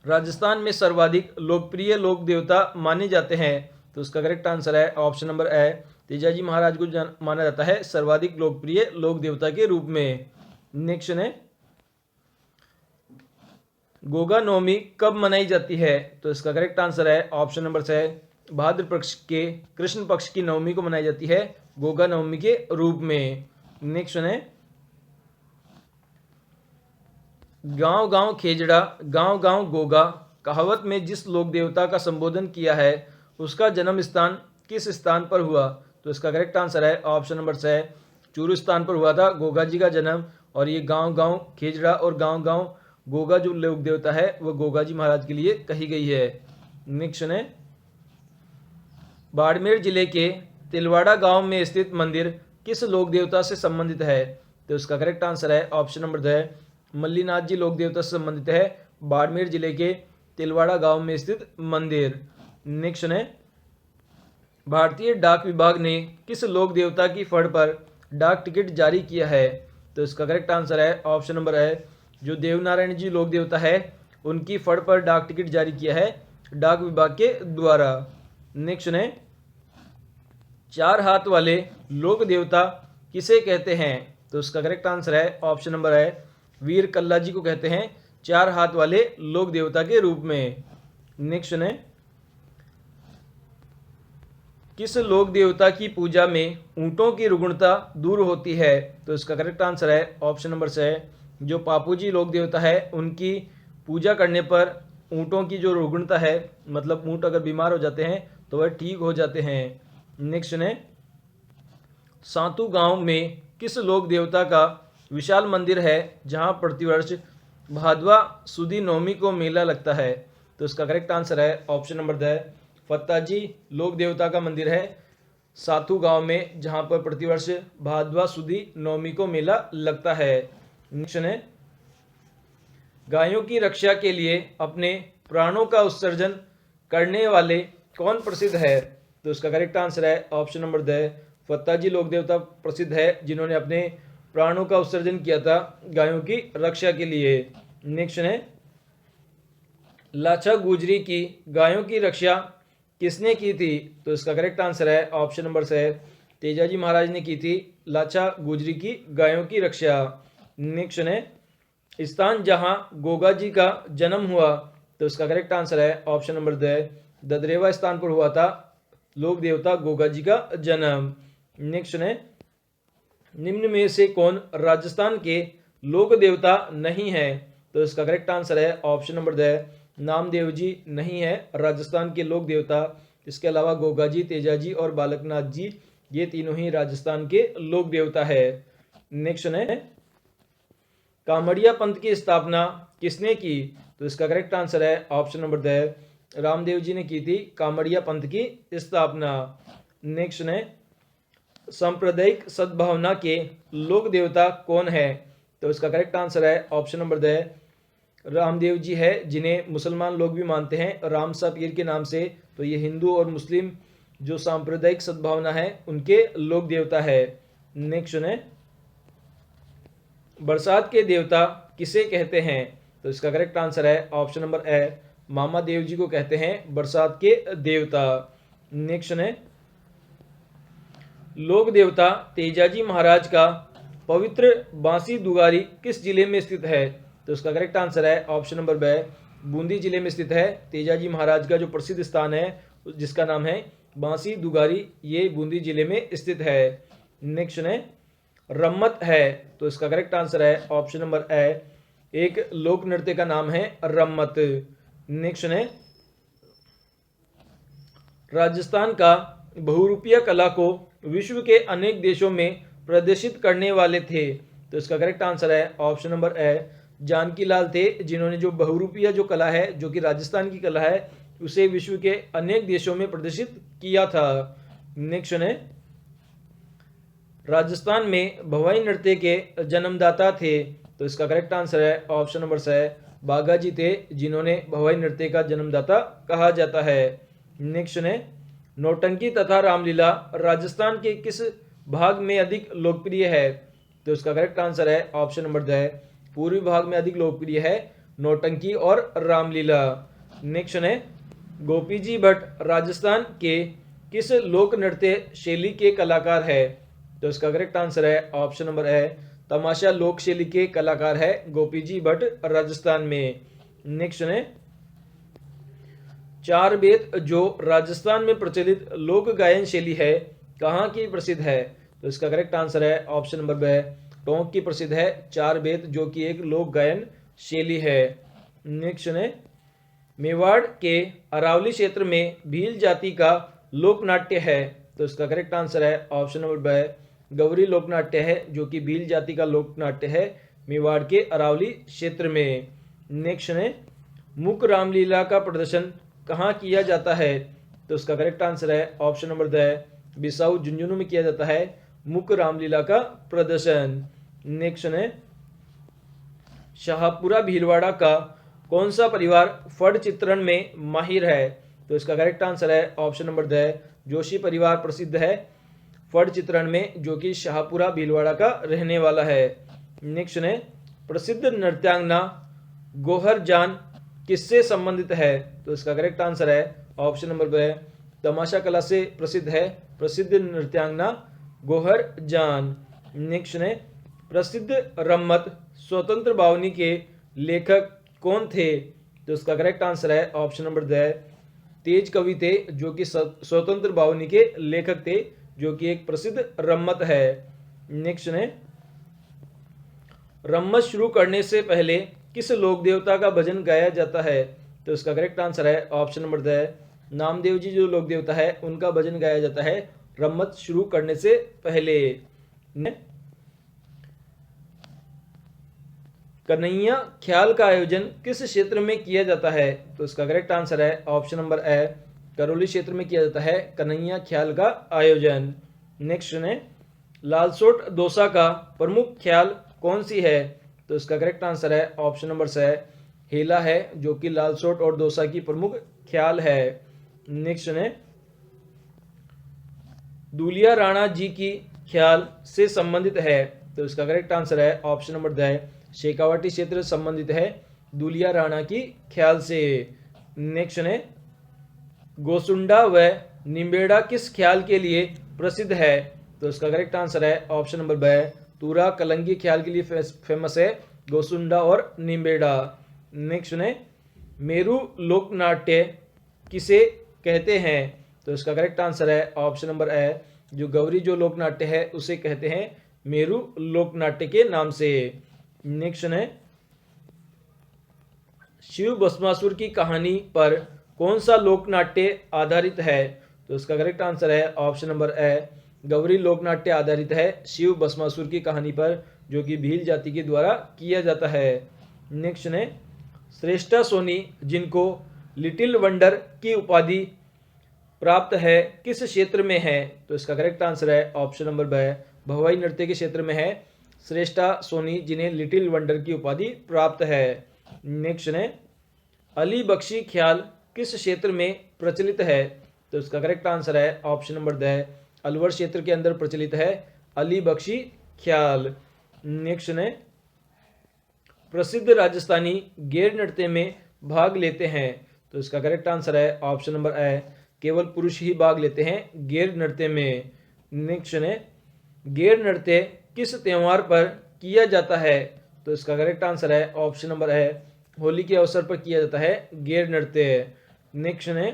राजस्थान में सर्वाधिक लोकप्रिय लोक देवता माने जाते हैं? तो इसका करेक्ट आंसर है ऑप्शन नंबर ए तेजाजी महाराज को माना जाता है सर्वाधिक लोकप्रिय लोक देवता के रूप में। नेक्स्ट है गोगा नवमी कब मनाई जाती है? तो इसका करेक्ट आंसर है ऑप्शन नंबर सी भाद्र पक्ष के कृष्ण पक्ष की नवमी को मनाई जाती है गोगा नवमी के रूप में। नेक्स्ट है गांव गांव खेजड़ा गांव गांव गोगा कहावत में जिस लोक देवता का संबोधन किया है उसका जन्म स्थान किस स्थान पर हुआ? तो इसका करेक्ट आंसर है ऑप्शन नंबर सी चूरू स्थान पर हुआ था गोगा जी का जन्म और ये गांव गांव खेजड़ा और गांव गांव गोगा जो लोक देवता है वह गोगा जी महाराज के लिए कही गई है। नेक्स्ट है बाड़मेर जिले के तिलवाड़ा गांव में स्थित मंदिर किस लोक देवता से संबंधित है? तो इसका करेक्ट आंसर है ऑप्शन नंबर द मल्लीनाथ जी लोक देवता से संबंधित है? बाड़मेर जिले के तिलवाड़ा गांव में स्थित मंदिर। नेक्स्ट है, भारतीय डाक विभाग ने किस लोक देवता की फड़ पर डाक टिकट जारी किया है? तो इसका करेक्ट आंसर है ऑप्शन नंबर है, जो देवनारायण जी लोक देवता है उनकी फड़ पर डाक टिकट जारी किया है डाक विभाग के द्वारा। नेक्स्ट है, चार हाथ वाले लोक देवता किसे कहते हैं? तो इसका करेक्ट आंसर है ऑप्शन नंबर है, वीर कल्ला जी को कहते हैं चार हाथ वाले लोक देवता के रूप में। नेक्स्ट है, किस लोक देवता की पूजा में ऊंटों की रुग्णता दूर होती है? तो इसका करेक्ट आंसर है ऑप्शन नंबर से है, जो पापूजी लोक देवता है उनकी पूजा करने पर ऊंटों की जो रुग्णता है, मतलब ऊंट अगर बीमार हो जाते हैं तो वह ठीक हो जाते हैं। नेक्स्ट है, सातू गांव में किस लोक देवता का विशाल मंदिर है जहां प्रतिवर्ष भादवा सुदी नवमी को मेला लगता है? तो इसका करेक्ट आंसर है ऑप्शन नंबर द, फत्ताजी लोक देवता का मंदिर है सातू गांव में, जहां पर प्रतिवर्ष भादवा सुदी नवमी को मेला लगता है। नेक्स्ट है, गायों की रक्षा के लिए अपने प्राणों का उत्सर्जन करने वाले कौन प्रसिद्ध है? तो इसका करेक्ट आंसर है ऑप्शन नंबर द, फत्ताजी लोक देवता प्रसिद्ध है जिन्होंने अपने प्राणों का उत्सर्जन किया था गायों की रक्षा के लिए। नेक्स्ट है, लाचा गुजरी की गायों की रक्षा किसने की थी? तो इसका करेक्ट आंसर है ऑप्शन नंबर से, तेजाजी महाराज ने की थी लाचा गुजरी की गायों की रक्षा। नेक्स्ट है, स्थान जहां गोगा जी का जन्म हुआ? तो इसका करेक्ट आंसर है ऑप्शन नंबर द, ददरेवा स्थान पर हुआ था लोक देवता गोगा जी का जन्म। नेक्स्ट है, निम्न में से कौन राजस्थान के लोक देवता नहीं है? तो इसका करेक्ट आंसर है option number the, Namdev ji नहीं है राजस्थान के लोक देवता। इसके अलावा गोगा जी, तेजाजी और बालकनाथ जी, ये तीनों ही राजस्थान के लोक देवता है। नेक्स्ट है, कामड़िया पंथ की स्थापना किसने की? तो इसका करेक्ट आंसर है option number the, Ramdev ji ने की थी कामड़िया पंथ की स्थापना। नेक्स्ट है, सांप्रदायिक सद्भावना के लोक देवता कौन है? तो इसका करेक्ट आंसर है option number the, Ramdev ji है जिन्हें मुसलमान लोग भी मानते हैं राम सा पीर के नाम से। तो ये हिंदू और मुस्लिम जो सांप्रदायिक सद्भावना है उनके लोक देवता है। नेक्स्ट है, बरसात के देवता किसे कहते हैं? तो इसका करेक्ट आंसर है ऑप्शन नंबर ए, मामा देव जी को कहते हैं बरसात के देवता। नेक्स्ट है, लोक देवता तेजाजी महाराज का पवित्र बांसी दुगारी किस जिले में स्थित है? तो इसका करेक्ट आंसर है ऑप्शन नंबर बी, बूंदी जिले में स्थित है। तेजाजी महाराज का जो प्रसिद्ध स्थान है जिसका नाम है बांसी दुगारी, ये बूंदी जिले में स्थित है। नेक्स्ट है, रम्मत है। तो इसका करेक्ट आंसर है ऑप्शन नंबर ए, एक लोक नृत्य का नाम है रम्मत। नेक्स्ट है, राजस्थान का बहुरूपिया कला को विश्व के अनेक देशों में प्रदर्शित करने वाले थे। तो इसका करेक्ट आंसर है ऑप्शन नंबर ए, जानकी लाल थे जिन्होंने जो बहुरूपिया जो कला है जो कि राजस्थान की कला है उसे विश्व के अनेक देशों में प्रदर्शित किया था। नेक्स्ट है, राजस्थान में भवाई नृत्य के जन्मदाता थे। तो इसका करेक्ट आंसर है ऑप्शन नंबर से, बाघा जी थे जिन्होंने भवाई नृत्य का जन्मदाता कहा जाता है। नेक्स्ट है, नौटंकी तथा रामलीला राजस्थान के किस भाग में अधिक लोकप्रिय है? तो इसका करेक्ट आंसर है ऑप्शन नंबर द, पूर्वी भाग में अधिक लोकप्रिय है नौटंकी और रामलीला। नेक्स्ट है, गोपी जी भट्ट राजस्थान के किस लोक नृत्य शैली के कलाकार है? तो इसका करेक्ट आंसर है ऑप्शन नंबर ए, तमाशा लोक शैली के कलाकार है गोपी जी भट्ट राजस्थान में। नेक्स्ट है, चार बेत जो राजस्थान में प्रचलित लोक गायन शैली है कहाँ की प्रसिद्ध है? तो इसका करेक्ट आंसर है ऑप्शन नंबर बी, टोंक की प्रसिद्ध है चार बेत जो कि एक लोक गायन शैली है। नेक्स्ट है, मेवाड़ के अरावली क्षेत्र में भील जाति का लोकनाट्य है। तो इसका करेक्ट आंसर है ऑप्शन नंबर बी, गौरी लोकनाट्य है जो कि भील जाति का लोकनाट्य है मेवाड़ के अरावली क्षेत्र में। नेक्स्ट है, मुक रामलीला का प्रदर्शन कहाँ किया जाता है? तो इसका करेक्ट आंसर है option number D, Bissau Jhunjhunu में किया जाता है मुक रामलीला का प्रदर्शन। नेक्स्ट है, शाहपुरा भीलवाड़ा का कौन सा परिवार फड़ चित्रण में माहिर है? तो इसका करेक्ट आंसर है ऑप्शन नंबर द जोशी परिवार प्रसिद्ध है फड़ चित्रण में, जो कि शाहपुरा भीलवाड़ा का रहने वाला है। नेक्स्ट है प्रसिद्ध नृत्यांगना गोहर जान किससे संबंधित है? तो इसका करेक्ट आंसर है ऑप्शन नंबर ब तमाशा कला से प्रसिद्ध है प्रसिद्ध नृत्यांगना गोहर जान। नेक्स्ट है प्रसिद्ध रम्मत स्वतंत्र बावनी के लेखक कौन थे? तो इसका करेक्ट आंसर है ऑप्शन नंबर द तेज कवि थे, जो कि स्वतंत्र बावनी के लेखक थे, जो कि एक प्रसिद्ध रम्मत है। नेक्स्ट है रम्मत शुरू करने से पहले किस लोक देवता का भजन गाया जाता है? तो इसका करेक्ट आंसर है option number the Namdev ji जो लोक देवता है उनका भजन गाया जाता है रम्मत शुरू करने से पहले। कन्हैया ख्याल का आयोजन किस क्षेत्र में किया जाता है? तो इसका करेक्ट आंसर है ऑप्शन नंबर ए करौली क्षेत्र में किया जाता है कन्हैया ख्याल का आयोजन। नेक्स्ट है लालसोट दोसा का प्रमुख ख्याल कौन सी है? तो इसका करेक्ट आंसर है ऑप्शन नंबर से हेला है, जो कि लालसोट और दोसा की प्रमुख ख्याल है। नेक्स्ट है दूलिया राणा जी की ख्याल से संबंधित है। तो इसका करेक्ट आंसर है ऑप्शन नंबर द शेखावाटी क्षेत्र संबंधित है दूलिया राणा की ख्याल से। नेक्स्ट है गोसुंडा व निम्बेड़ा किस ख्याल के लिए प्रसिद्ध है? तो इसका करेक्ट आंसर है ऑप्शन नंबर ब तूरा कलंगी ख्याल के लिए फेमस है गोसुंडा और निम्बेड़ा। नेक्स्ट है मेरू लोकनाट्य किसे कहते हैं? तो इसका करेक्ट आंसर है ऑप्शन नंबर ए जो गौरी जो लोकनाट्य है उसे कहते हैं मेरू लोकनाट्य के नाम से। नेक्स्ट है शिव भस्मासुर की कहानी पर कौन सा लोकनाट्य आधारित है? तो इसका करेक्ट आंसर है ऑप्शन नंबर ए गौरी लोकनाट्य आधारित है शिव भस्मासुर की कहानी पर, जो कि भील जाति के द्वारा किया जाता है। नेक्स्ट है श्रेष्ठा सोनी जिनको लिटिल वंडर की उपाधि प्राप्त है किस क्षेत्र में है? तो इसका करेक्ट आंसर है ऑप्शन नंबर ब भवाई नृत्य के क्षेत्र में है श्रेष्ठा सोनी जिन्हें लिटिल वंडर की उपाधि प्राप्त है। नेक्स्ट है अली बख्शी ख्याल किस क्षेत्र में प्रचलित है? तो इसका करेक्ट आंसर है ऑप्शन नंबर द अलवर क्षेत्र के अंदर प्रचलित है अली बख्शी ख्याल। नेक्स्ट है प्रसिद्ध राजस्थानी गेर नृत्य में भाग लेते हैं। तो इसका करेक्ट आंसर है ऑप्शन नंबर ए केवल पुरुष ही भाग लेते हैं गेर नृत्य में। नेक्स्ट है गेर नृत्य किस त्योहार पर किया जाता है? तो इसका करेक्ट आंसर है ऑप्शन नंबर ए होली के अवसर पर किया जाता है गेर नृत्य। नेक्स्ट है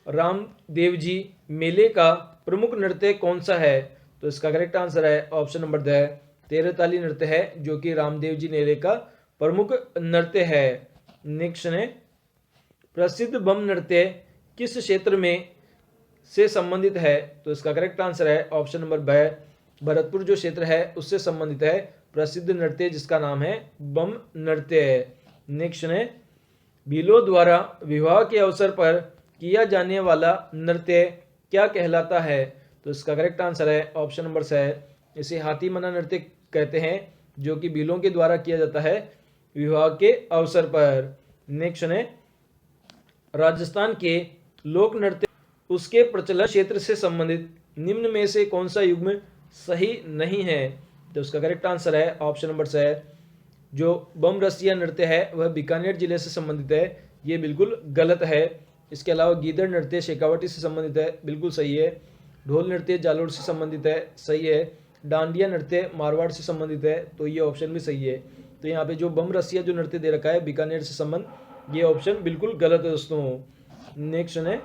रामदेव जी मेले का प्रमुख नृत्य कौन सा है? तो इसका करेक्ट आंसर है ऑप्शन नंबर द तेरह ताली नृत्य है, जो कि रामदेव जी मेले का प्रमुख नृत्य है। नेक्स्ट है प्रसिद्ध बम नृत्य किस क्षेत्र में से संबंधित है? तो इसका करेक्ट आंसर है ऑप्शन नंबर ब भरतपुर जो क्षेत्र है उससे संबंधित है प्रसिद्ध नृत्य जिसका नाम है बम नृत्य। नेक्स्ट है भीलों द्वारा विवाह के अवसर पर किया जाने वाला नृत्य क्या कहलाता है? तो इसका करेक्ट आंसर है ऑप्शन नंबर से इसे हाथी मना नृत्य कहते हैं, जो कि भीलों के द्वारा किया जाता है विवाह के अवसर पर। नेक्स्ट है राजस्थान के लोक नृत्य उसके प्रचलन क्षेत्र से संबंधित निम्न में से कौन सा युग्म सही नहीं है? तो उसका करेक्ट आंसर है ऑप्शन नंबर से जो बम रसिया नृत्य है वह बीकानेर जिले से संबंधित है, ये बिल्कुल गलत है। इसके अलावा गीदड़ नृत्य शेखावाटी से संबंधित है, बिल्कुल सही है। ढोल नृत्य जालोर से संबंधित है, सही है। डांडिया नृत्य मारवाड़ से संबंधित है, तो ये ऑप्शन भी सही है। तो यहाँ पे जो बम रसिया जो नृत्य दे रखा है बीकानेर से संबंध, ये ऑप्शन बिल्कुल गलत है दोस्तों। नेक्स्ट है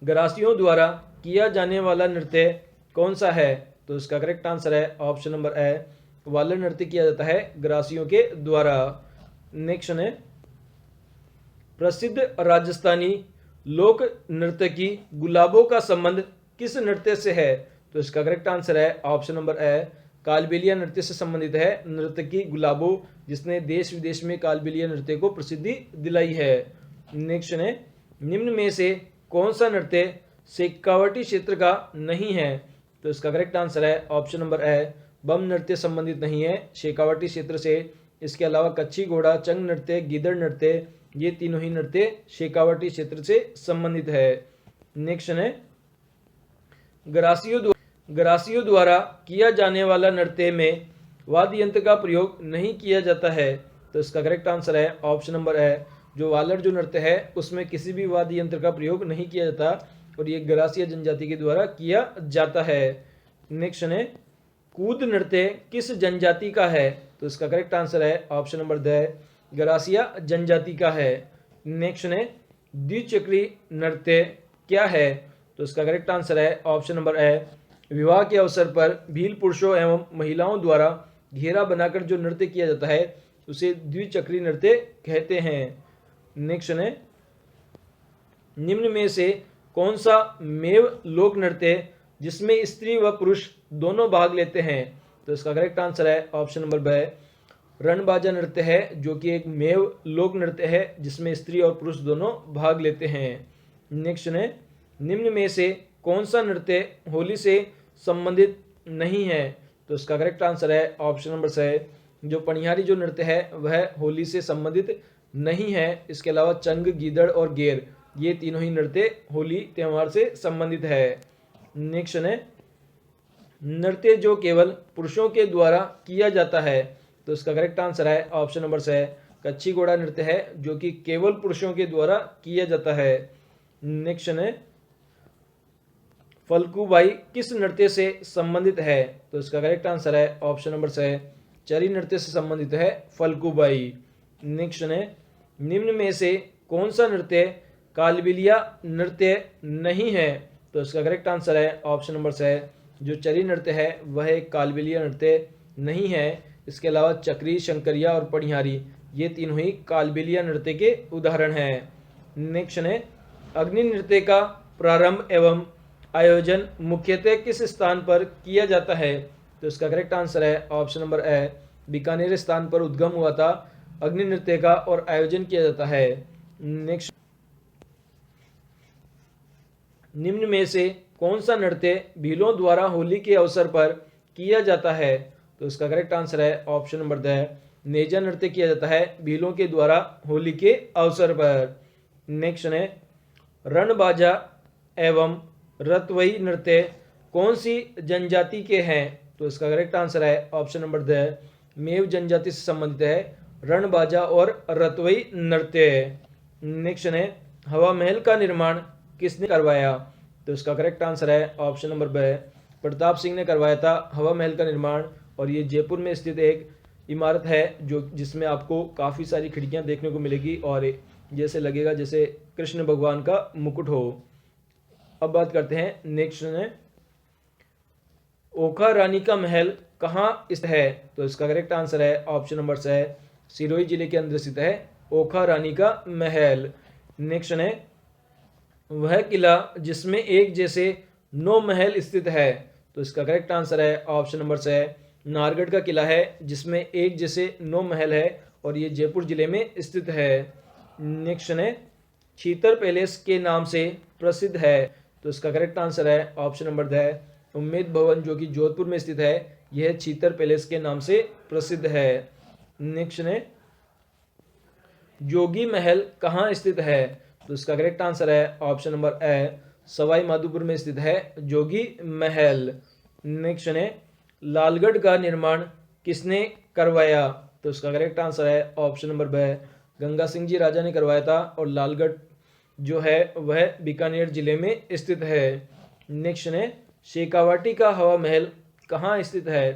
गरासियों द्वारा किया जाने वाला नृत्य कौन सा है? तो इसका करेक्ट आंसर है ऑप्शन नंबर ए वालर नृत्य किया जाता है गरासियों के द्वारा। नेक्स्ट है प्रसिद्ध राजस्थानी लोक नृत्य की गुलाबों का संबंध किस नृत्य से है? तो इसका करेक्ट आंसर है ऑप्शन नंबर ए कालबेलिया नृत्य से संबंधित है नृत्य की गुलाबों, जिसने देश विदेश में कालबेलिया नृत्य को प्रसिद्धि दिलाई है। नेक्स्ट है निम्न में से कौन सा नृत्य शेखावाटी क्षेत्र का नहीं है? तो इसका करेक्ट आंसर है ऑप्शन नंबर ए बम नृत्य संबंधित नहीं है शेखावाटी क्षेत्र से, इसके अलावा कच्छी घोड़ा, चंग नृत्य, गीदड़ नृत्य, ये तीनों ही नृत्य शेखावाटी क्षेत्र से संबंधित है। नेक्स्ट है ग्रासियों द्वारा किया जाने वाला नृत्य में वाद्य यंत्र का प्रयोग नहीं किया जाता है। तो इसका करेक्ट आंसर है ऑप्शन नंबर है, जो वालर जो नृत्य है उसमें किसी भी वाद्य यंत्र का प्रयोग नहीं किया जाता और ये ग्रासिया जनजाति के द्वारा किया जाता है। नेक्स्ट है कूद नृत्य किस जनजाति का है। तो इसका करेक्ट आंसर है ऑप्शन नंबर द, ग्रासिया जनजाति का है। नेक्स्ट है द्विचक्री नृत्य क्या है। तो इसका करेक्ट आंसर है ऑप्शन नंबर ए, विवाह के अवसर पर भील पुरुषों एवं महिलाओं द्वारा घेरा बनाकर जो नृत्य किया जाता है उसे द्विचक्री नृत्य कहते हैं। नेक्स्ट है निम्न में से कौन सा मेव लोक नृत्य जिसमें स्त्री व पुरुष दोनों भाग लेते हैं। तो इसका करेक्ट आंसर है ऑप्शन नंबर ब, रणबाजा नृत्य है, जो कि एक मेव लोक नृत्य है जिसमें स्त्री और पुरुष दोनों भाग लेते हैं। नेक्स्ट है निम्न में से कौन सा नृत्य होली से संबंधित नहीं है। तो इसका करेक्ट आंसर है ऑप्शन नंबर सी, जो पनिहारी जो नृत्य है वह होली से संबंधित नहीं है। इसके अलावा चंग, गीदड़ और गेर, ये तीनों ही नृत्य होली त्यौहार से संबंधित है। नेक्स्ट है नृत्य जो केवल पुरुषों के द्वारा किया जाता है। तो इसका करेक्ट आंसर है ऑप्शन नंबर सी, कच्छी घोड़ा नृत्य है, जो कि केवल पुरुषों के द्वारा किया जाता है। नेक्स्ट है फल्गुबाई किस नृत्य से संबंधित है। तो इसका करेक्ट आंसर है ऑप्शन नंबर सी, चरी नृत्य से संबंधित है फल्गुबाई। नेक्स्ट है निम्न में से कौन सा नृत्य कालबिलिया नृत्य नहीं है। तो इसका करेक्ट आंसर है ऑप्शन नंबर सी, जो चरी नृत्य है वह एक कालबिलिया नृत्य नहीं है। इसके अलावा चक्री, शंकरिया और पनिहारी, ये तीनों ही कालबिलिया नृत्य के उदाहरण हैं। नेक्स्ट है अग्नि नृत्य का प्रारंभ एवं आयोजन मुख्यतः किस स्थान पर किया जाता है। तो इसका करेक्ट आंसर है ऑप्शन नंबर ए, बीकानेर स्थान पर उद्गम हुआ था अग्नि नृत्य का और आयोजन किया जाता है। नेक्स्ट निम्न में से कौन सा नृत्य भीलों द्वारा होली के अवसर पर किया जाता है। तो इसका करेक्ट आंसर है ऑप्शन नंबर द, नेजा नृत्य किया जाता है भीलों के द्वारा होली के अवसर पर। नेक्स्ट है रणबाजा एवं रतवई नृत्य कौन सी जनजाति के हैं। तो इसका करेक्ट आंसर है ऑप्शन नंबर द, मेव जनजाति से संबंधित है रणबाजा और रतवई नृत्य। नेक्स्ट है हवा महल का निर्माण किसने करवाया। तो इसका करेक्ट आंसर है ऑप्शन नंबर ब, प्रताप सिंह ने करवाया था हवा महल का निर्माण, और ये जयपुर में स्थित एक इमारत है जो जिसमें आपको काफ़ी सारी खिड़कियां देखने को मिलेगी और जैसे लगेगा जैसे कृष्ण भगवान का मुकुट हो। अब बात करते हैं नेक्स्ट है ओखा रानी का महल कहाँ स्थित है। तो इसका करेक्ट आंसर है ऑप्शन नंबर सी, सिरोही जिले के अंदर स्थित है ओखा रानी का महल। नेक्स्ट है वह किला जिसमें एक जैसे 9 महल स्थित है। तो इसका करेक्ट आंसर है ऑप्शन नंबर सी, नाहरगढ़ का किला है जिसमें एक जैसे 9 महल है और ये जयपुर जिले में स्थित है। नेक्स्ट है छीतर पैलेस के नाम से प्रसिद्ध है। तो इसका करेक्ट आंसर है ऑप्शन नंबर द, उम्मेद भवन, जो कि जोधपुर में स्थित है, यह छीतर पैलेस के नाम से प्रसिद्ध है। नेक्स्ट है जोगी महल कहाँ स्थित है। तो इसका करेक्ट आंसर है ऑप्शन नंबर ए, सवाई माधोपुर में स्थित है जोगी महल। नेक्स्ट है लालगढ़ का निर्माण किसने करवाया। तो इसका करेक्ट आंसर है ऑप्शन नंबर ब, गंगा सिंह जी राजा ने करवाया था और लालगढ़ जो है वह बीकानेर जिले में स्थित है। नेक्स्ट है शेखावाटी का हवा महल कहाँ स्थित है।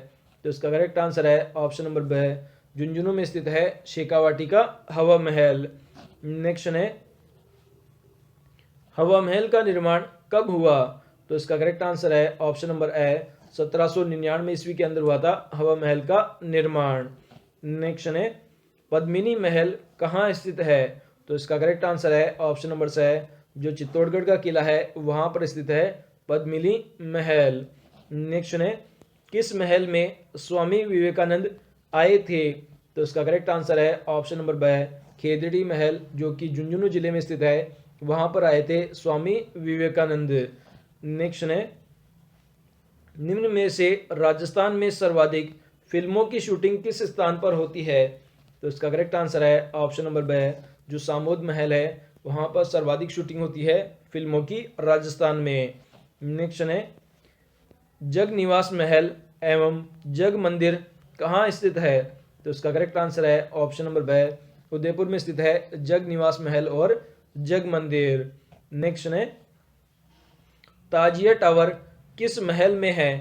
तो इसका करेक्ट आंसर है ऑप्शन नंबर ब, झुंझुनू में स्थित है शेखावाटी का हवा महल। नेक्स्ट है हवा महल का निर्माण कब हुआ। तो इसका करेक्ट आंसर है ऑप्शन नंबर ए, 1799 ईस्वी के अंदर हुआ था हवा महल का निर्माण। नेक्स्ट है पद्मिनी महल कहाँ स्थित है। तो इसका करेक्ट आंसर है ऑप्शन नंबर सी, जो चित्तौड़गढ़ का किला है वहां पर स्थित है पद्मिनी महल। नेक्स्ट है किस महल में स्वामी विवेकानंद आए थे। तो इसका करेक्ट आंसर है ऑप्शन नंबर ब, खेदड़ी महल, जो कि झुंझुनू जिले में स्थित है, वहां पर आए थे स्वामी विवेकानंद। नेक्स्ट है निम्न में से राजस्थान में सर्वाधिक फिल्मों की शूटिंग किस स्थान पर होती है। तो इसका करेक्ट आंसर है ऑप्शन नंबर ब, जो सामोद महल है वहाँ पर सर्वाधिक शूटिंग होती है फिल्मों की राजस्थान में। नेक्स्ट है जग निवास महल एवं जग मंदिर कहाँ स्थित है? तो इसका करेक्ट आंसर है ऑप्शन नंबर ब, उदयपुर में स्थित है जग निवास महल और जग मंदिर। नेक्स्ट है ताजिया टावर किस महल में है?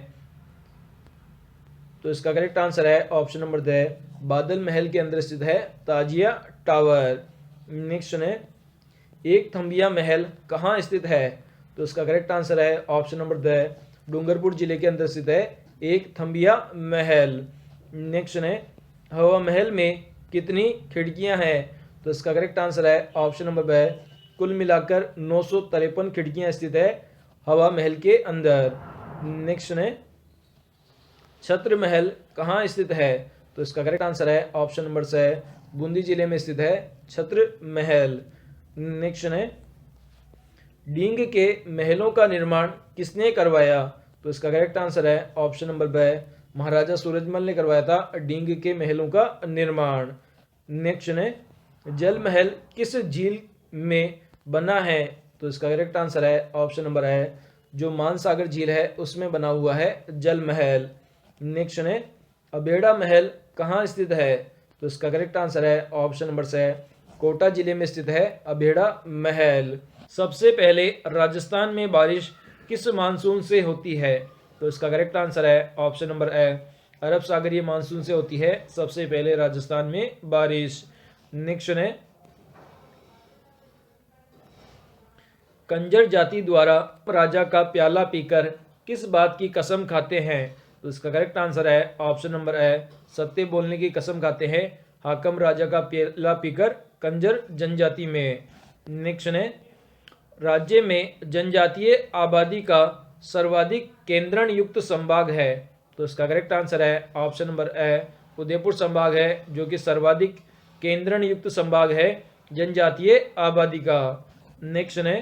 तो इसका करेक्ट आंसर है ऑप्शन नंबर द, बादल महल के अंदर स्थित है ताजिया टावर। नेक्स्ट है एक थंबिया महल कहाँ स्थित है? तो इसका करेक्ट आंसर है ऑप्शन नंबर द, डूंगरपुर जिले के अंदर स्थित है एक थंबिया महल। नेक्स्ट है हवा महल में कितनी खिड़कियां हैं? तो इसका करेक्ट आंसर है ऑप्शन नंबर ब, कुल मिलाकर 953 खिड़कियां स्थित है हवा महल के अंदर। नेक्स्ट है छत्र महल कहाँ स्थित है? तो इसका करेक्ट आंसर है ऑप्शन नंबर से, बूंदी जिले में स्थित है छत्र महल। नेक्स्ट है डींग के महलों का निर्माण किसने करवाया? तो इसका करेक्ट आंसर है ऑप्शन नंबर ब, महाराजा सूरजमल ने करवाया था डींग के महलों का निर्माण। नेक्स्ट है जल महल किस झील में बना है? तो इसका करेक्ट आंसर है ऑप्शन नंबर है, जो मानसागर झील है उसमें बना हुआ है जल महल। नेक्स्ट है अबेड़ा महल कहाँ स्थित है? तो इसका करेक्ट आंसर है ऑप्शन नंबर से, कोटा जिले में स्थित है अबेड़ा महल। सबसे पहले राजस्थान में बारिश किस मानसून से होती है? तो इसका करेक्ट आंसर है ऑप्शन नंबर ए, अरब सागरीय मानसून से होती है सबसे पहले राजस्थान में बारिश। नेक्स्ट है कंजर जाति द्वारा राजा का प्याला पीकर किस बात की कसम खाते हैं? तो इसका करेक्ट आंसर है ऑप्शन नंबर ए, सत्य बोलने की कसम खाते हैं हाकम राजा का प्याला पीकर कंजर जनजाति में। नेक्स्ट है राज्य में जनजातीय आबादी का सर्वाधिक केंद्रण युक्त संभाग है? तो इसका करेक्ट आंसर है ऑप्शन नंबर ए, उदयपुर संभाग है जो कि सर्वाधिक केंद्रण युक्त संभाग है जनजातीय आबादी का। नेक्स्ट है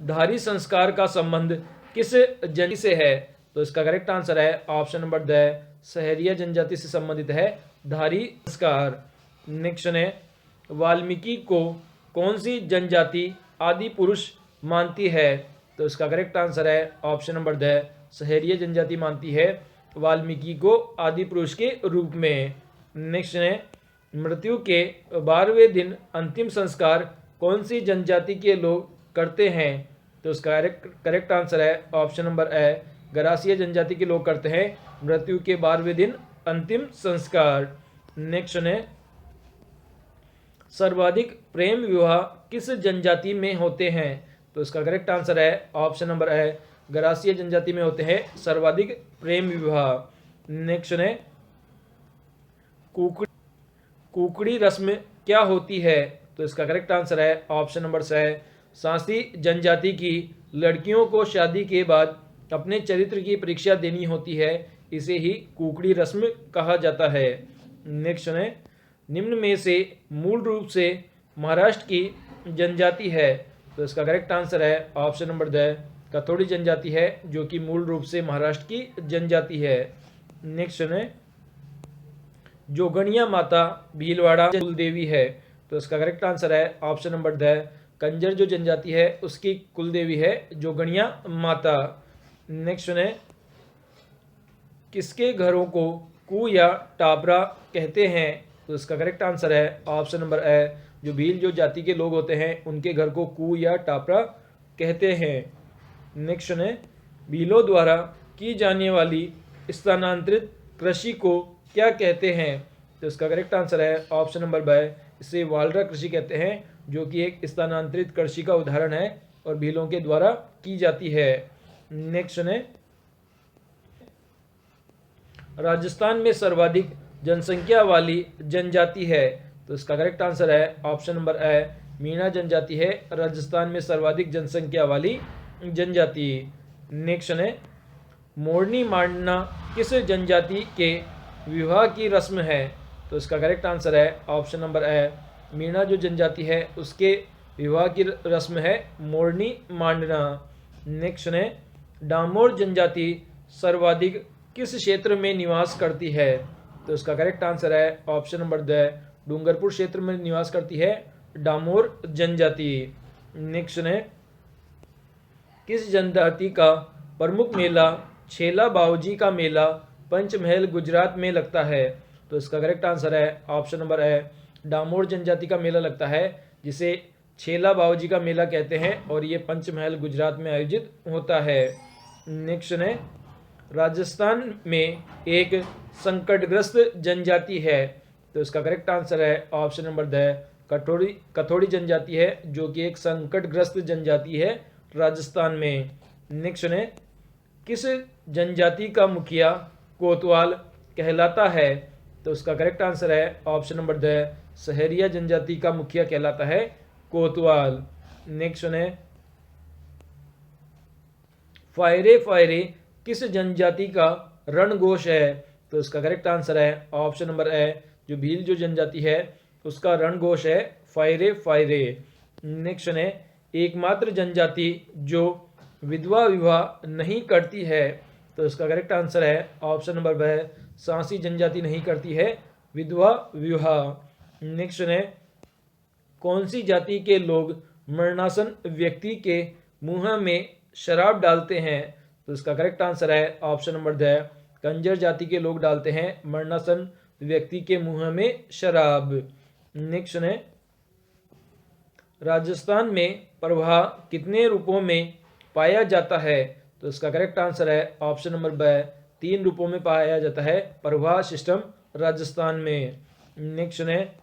धारी संस्कार का संबंध किस जनजाति से है? तो इसका करेक्ट आंसर है ऑप्शन नंबर द, सहरिया जनजाति से संबंधित है धारी संस्कार। नेक्स्ट है वाल्मीकि को कौन सी जनजाति आदि पुरुष मानती है? तो इसका करेक्ट आंसर है ऑप्शन नंबर द, सहरिया जनजाति मानती है वाल्मीकि को आदि पुरुष के रूप में। नेक्स्ट है मृत्यु के 12वें दिन अंतिम संस्कार कौन सी जनजाति के लोग करते हैं? तो इसका करेक्ट आंसर है ऑप्शन नंबर ए, गरासिया जनजाति के लोग करते हैं मृत्यु के 12वें दिन अंतिम संस्कार। नेक्स्ट है सर्वाधिक प्रेम विवाह किस जनजाति में होते हैं? तो इसका करेक्ट आंसर है ऑप्शन नंबर ए, गरासिया जनजाति में होते हैं सर्वाधिक प्रेम विवाह। नेक्स्ट है कुकड़ी रस्म क्या होती है? तो इसका करेक्ट आंसर है ऑप्शन नंबर से, सांसी जनजाति की लड़कियों को शादी के बाद अपने चरित्र की परीक्षा देनी होती है, इसे ही कुकड़ी रस्म कहा जाता है। नेक्स्ट है निम्न में से मूल रूप से महाराष्ट्र की जनजाति है? तो इसका करेक्ट आंसर है ऑप्शन नंबर द, कथोड़ी जनजाति है जो कि मूल रूप से महाराष्ट्र की जनजाति है। नेक्स्ट है जोगणिया माता भीलवाड़ा कुल देवी है? तो इसका करेक्ट आंसर है ऑप्शन नंबर द, कंजर जो जनजाति है उसकी कुल देवी है जोगणिया माता। नेक्स्ट है किसके घरों को कू या टापरा कहते हैं? तो इसका करेक्ट आंसर है ऑप्शन नंबर ए, जो भील जो जाति के लोग होते हैं उनके घर को कू या टापरा कहते हैं। नेक्स्ट है भीलों द्वारा की जाने वाली स्थानांतरित कृषि को क्या कहते हैं? तो इसका करेक्ट आंसर है ऑप्शन नंबर ब, इसे वालरा कृषि कहते हैं जो कि एक स्थानांतरित कृषि का उदाहरण है और भीलों के द्वारा की जाती है। नेक्स्ट है राजस्थान में सर्वाधिक जनसंख्या वाली जनजाति है? तो इसका करेक्ट आंसर है ऑप्शन नंबर ए, मीणा जनजाति है राजस्थान में सर्वाधिक जनसंख्या वाली जनजाति। नेक्स्ट है मोरनी मांडना किस जनजाति के विवाह की रस्म है? तो इसका करेक्ट आंसर है ऑप्शन नंबर ए, मीणा जो जनजाति है उसके विवाह की रस्म है मोरनी मांडना। नेक्स्ट है डामोर जनजाति सर्वाधिक किस क्षेत्र में निवास करती है? तो इसका करेक्ट आंसर है ऑप्शन नंबर द, डूंगरपुर क्षेत्र में निवास करती है डामोर जनजाति। नेक्स्ट है, किस जनजाति का प्रमुख मेला छेला बावजी का मेला पंचमहल गुजरात में लगता है? तो इसका करेक्ट आंसर है ऑप्शन नंबर है, डामोर जनजाति का मेला लगता है जिसे छेला बावजी का मेला कहते हैं और ये पंचमहल गुजरात में आयोजित होता है। नेक्स्ट है, राजस्थान में एक संकटग्रस्त जनजाति है। तो इसका करेक्ट आंसर है ऑप्शन नंबर द, कथोड़ी जनजाति है जो कि एक संकटग्रस्त जनजाति है राजस्थान में। नेक्स्ट है, किस जनजाति का मुखिया कोतवाल कहलाता है? तो इसका करेक्ट आंसर है ऑप्शन नंबर द, सहरिया जनजाति का मुखिया कहलाता है कोतवाल। नेक्स्ट है, फायरे फायरे किस जनजाति का रणघोष है? तो इसका करेक्ट आंसर है ऑप्शन नंबर है, जो भील जो जनजाति है उसका रणघोष है फायरे फायरे। नेक्स्ट है, एकमात्र जनजाति जो विधवा विवाह नहीं करती है। तो इसका करेक्ट आंसर है ऑप्शन नंबर ब, सांसी जनजाति नहीं करती है विधवा विवाह। नेक्स्ट है, कौन सी जाति के लोग मरणासन व्यक्ति के मुंह में शराब डालते हैं? तो इसका करेक्ट आंसर है ऑप्शन नंबर द, कंजर जाति के लोग डालते हैं मरणासन व्यक्ति के मुंह में शराब। नेक्स्ट है, राजस्थान में प्रवाह कितने रूपों में पाया जाता है? तो इसका करेक्ट आंसर है ऑप्शन नंबर ब, 3 रूपों में पाया जाता है प्रवाह सिस्टम राजस्थान में। नेक्स्ट है,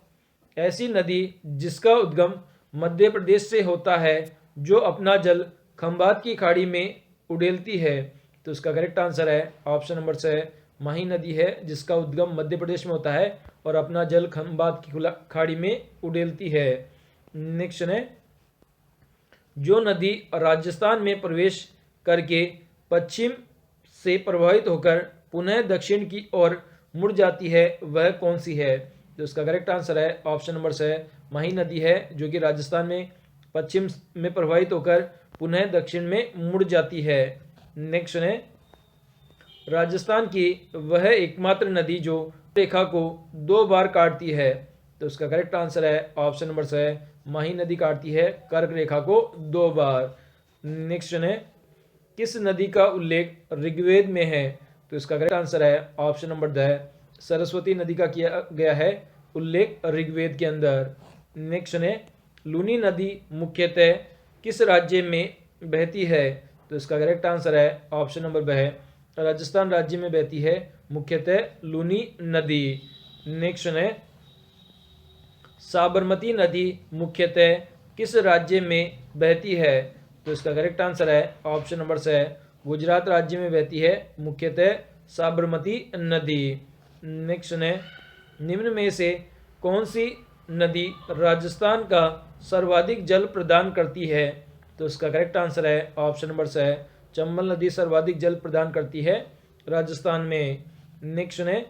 ऐसी नदी जिसका उद्गम मध्य प्रदेश से होता है जो अपना जल खंबात की खाड़ी में उड़ेलती है। तो इसका करेक्ट आंसर है ऑप्शन नंबर से, माही नदी है जिसका उद्गम मध्य प्रदेश में होता है और अपना जल खंबात की खाड़ी में उड़ेलती है। नेक्स्ट है, जो नदी राजस्थान में प्रवेश करके पश्चिम से प्रवाहित होकर पुनः दक्षिण की ओर मुड़ जाती है वह कौन सी है? तो इसका करेक्ट आंसर है ऑप्शन नंबर से, माही नदी है जो कि राजस्थान में पश्चिम में प्रवाहित होकर पुनः दक्षिण में मुड़ जाती है। नेक्स्ट है, राजस्थान की वह एकमात्र नदी जो रेखा को 2 बार काटती है। तो इसका करेक्ट आंसर है ऑप्शन नंबर से, माही नदी काटती है कर्क रेखा को 2 बार। नेक्स्ट है, किस नदी का उल्लेख ऋग्वेद में है? तो इसका करेक्ट आंसर है ऑप्शन नंबर द, सरस्वती नदी का किया गया है उल्लेख ऋग्वेद के अंदर। नेक्स्ट है, लूनी नदी मुख्यतः किस राज्य में बहती है? तो इसका करेक्ट आंसर है ऑप्शन नंबर ब, राजस्थान राज्य में बहती है मुख्यतः लूनी नदी। नेक्स्ट है, साबरमती नदी मुख्यतः किस राज्य में बहती है? तो इसका करेक्ट आंसर है ऑप्शन नंबर से, गुजरात राज्य में बहती है मुख्यतः साबरमती नदी। नेक्स्ट है, निम्न में से कौन सी नदी राजस्थान का सर्वाधिक जल प्रदान करती है? तो इसका करेक्ट आंसर है ऑप्शन नंबर से, चंबल नदी सर्वाधिक जल प्रदान करती है राजस्थान में। नेक्स्ट है,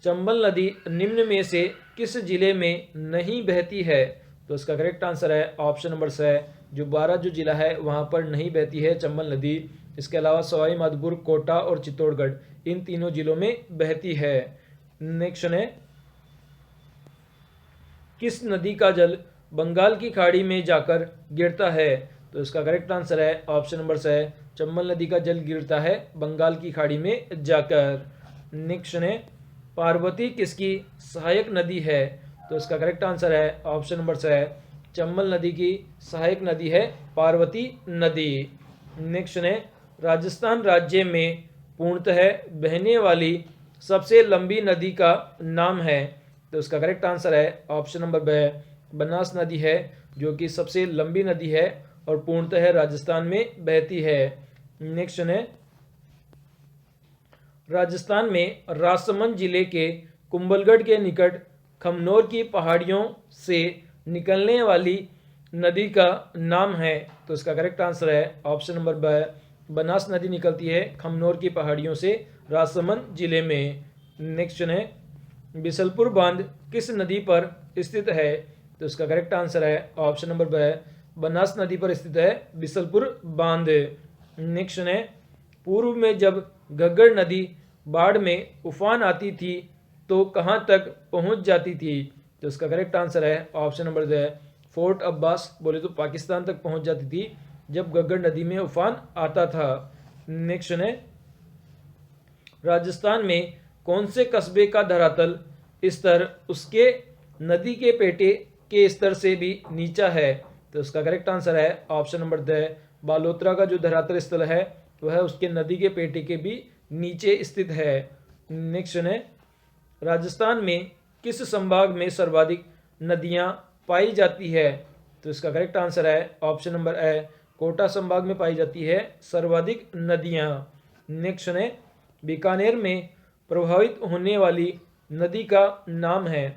चंबल नदी निम्न में से किस जिले में नहीं बहती है? तो इसका करेक्ट आंसर है ऑप्शन नंबर से, जो 12 जो जिला है वहां पर नहीं बहती है चंबल नदी। इसके अलावा सवाई माधोपुर, कोटा और चित्तौड़गढ़ इन तीनों जिलों में बहती है। नेक्स्ट है, किस नदी का जल बंगाल की खाड़ी में जाकर गिरता है? तो इसका करेक्ट आंसर है ऑप्शन नंबर से, चंबल नदी का जल गिरता है बंगाल की खाड़ी में जाकर। नेक्स्ट है, पार्वती किसकी सहायक नदी है? तो इसका करेक्ट आंसर है ऑप्शन नंबर से, चंबल नदी की सहायक नदी है पार्वती नदी। नेक्स्ट है, राजस्थान राज्य में पूर्णतः बहने वाली सबसे लंबी नदी का नाम है? तो इसका करेक्ट आंसर है ऑप्शन नंबर ब, बनास नदी है जो कि सबसे लंबी नदी है और पूर्णतः राजस्थान में बहती है। नेक्स्ट है, राजस्थान में राजसमंद जिले के कुंभलगढ़ के निकट खमनोर की पहाड़ियों से निकलने वाली नदी का नाम है? तो इसका करेक्ट आंसर है ऑप्शन नंबर ब, बनास नदी निकलती है खमनोर की पहाड़ियों से राजसमंद जिले में। नेक्स्ट है, बिसलपुर बांध किस नदी पर स्थित है? तो इसका करेक्ट आंसर है ऑप्शन नंबर ब, बनास नदी पर स्थित है बिसलपुर बांध। नेक्स्ट है, पूर्व में जब घग्गर नदी बाढ़ में उफान आती थी तो कहाँ तक पहुँच जाती थी? तो इसका करेक्ट आंसर है option number the fort Abbas, बोले तो पाकिस्तान तक पहुँच जाती थी जब घग्गर नदी में उफान आता था। नेक्स्ट है, राजस्थान में कौन से कस्बे का धरातल स्तर उसके नदी के पेटे के स्तर से भी नीचा है? तो इसका करेक्ट आंसर है ऑप्शन नंबर द बालोतरा का जो धरातल स्थल है वह उसके नदी के पेटे के भी नीचे स्थित है। नेक्स्ट है, राजस्थान में किस संभाग में सर्वाधिक नदियां पाई जाती है? तो इसका करेक्ट आंसर है ऑप्शन नंबर ए, कोटा संभाग में पाई जाती है सर्वाधिक नदियां। नेक्स्ट है, बीकानेर में प्रभावित होने वाली नदी का नाम है?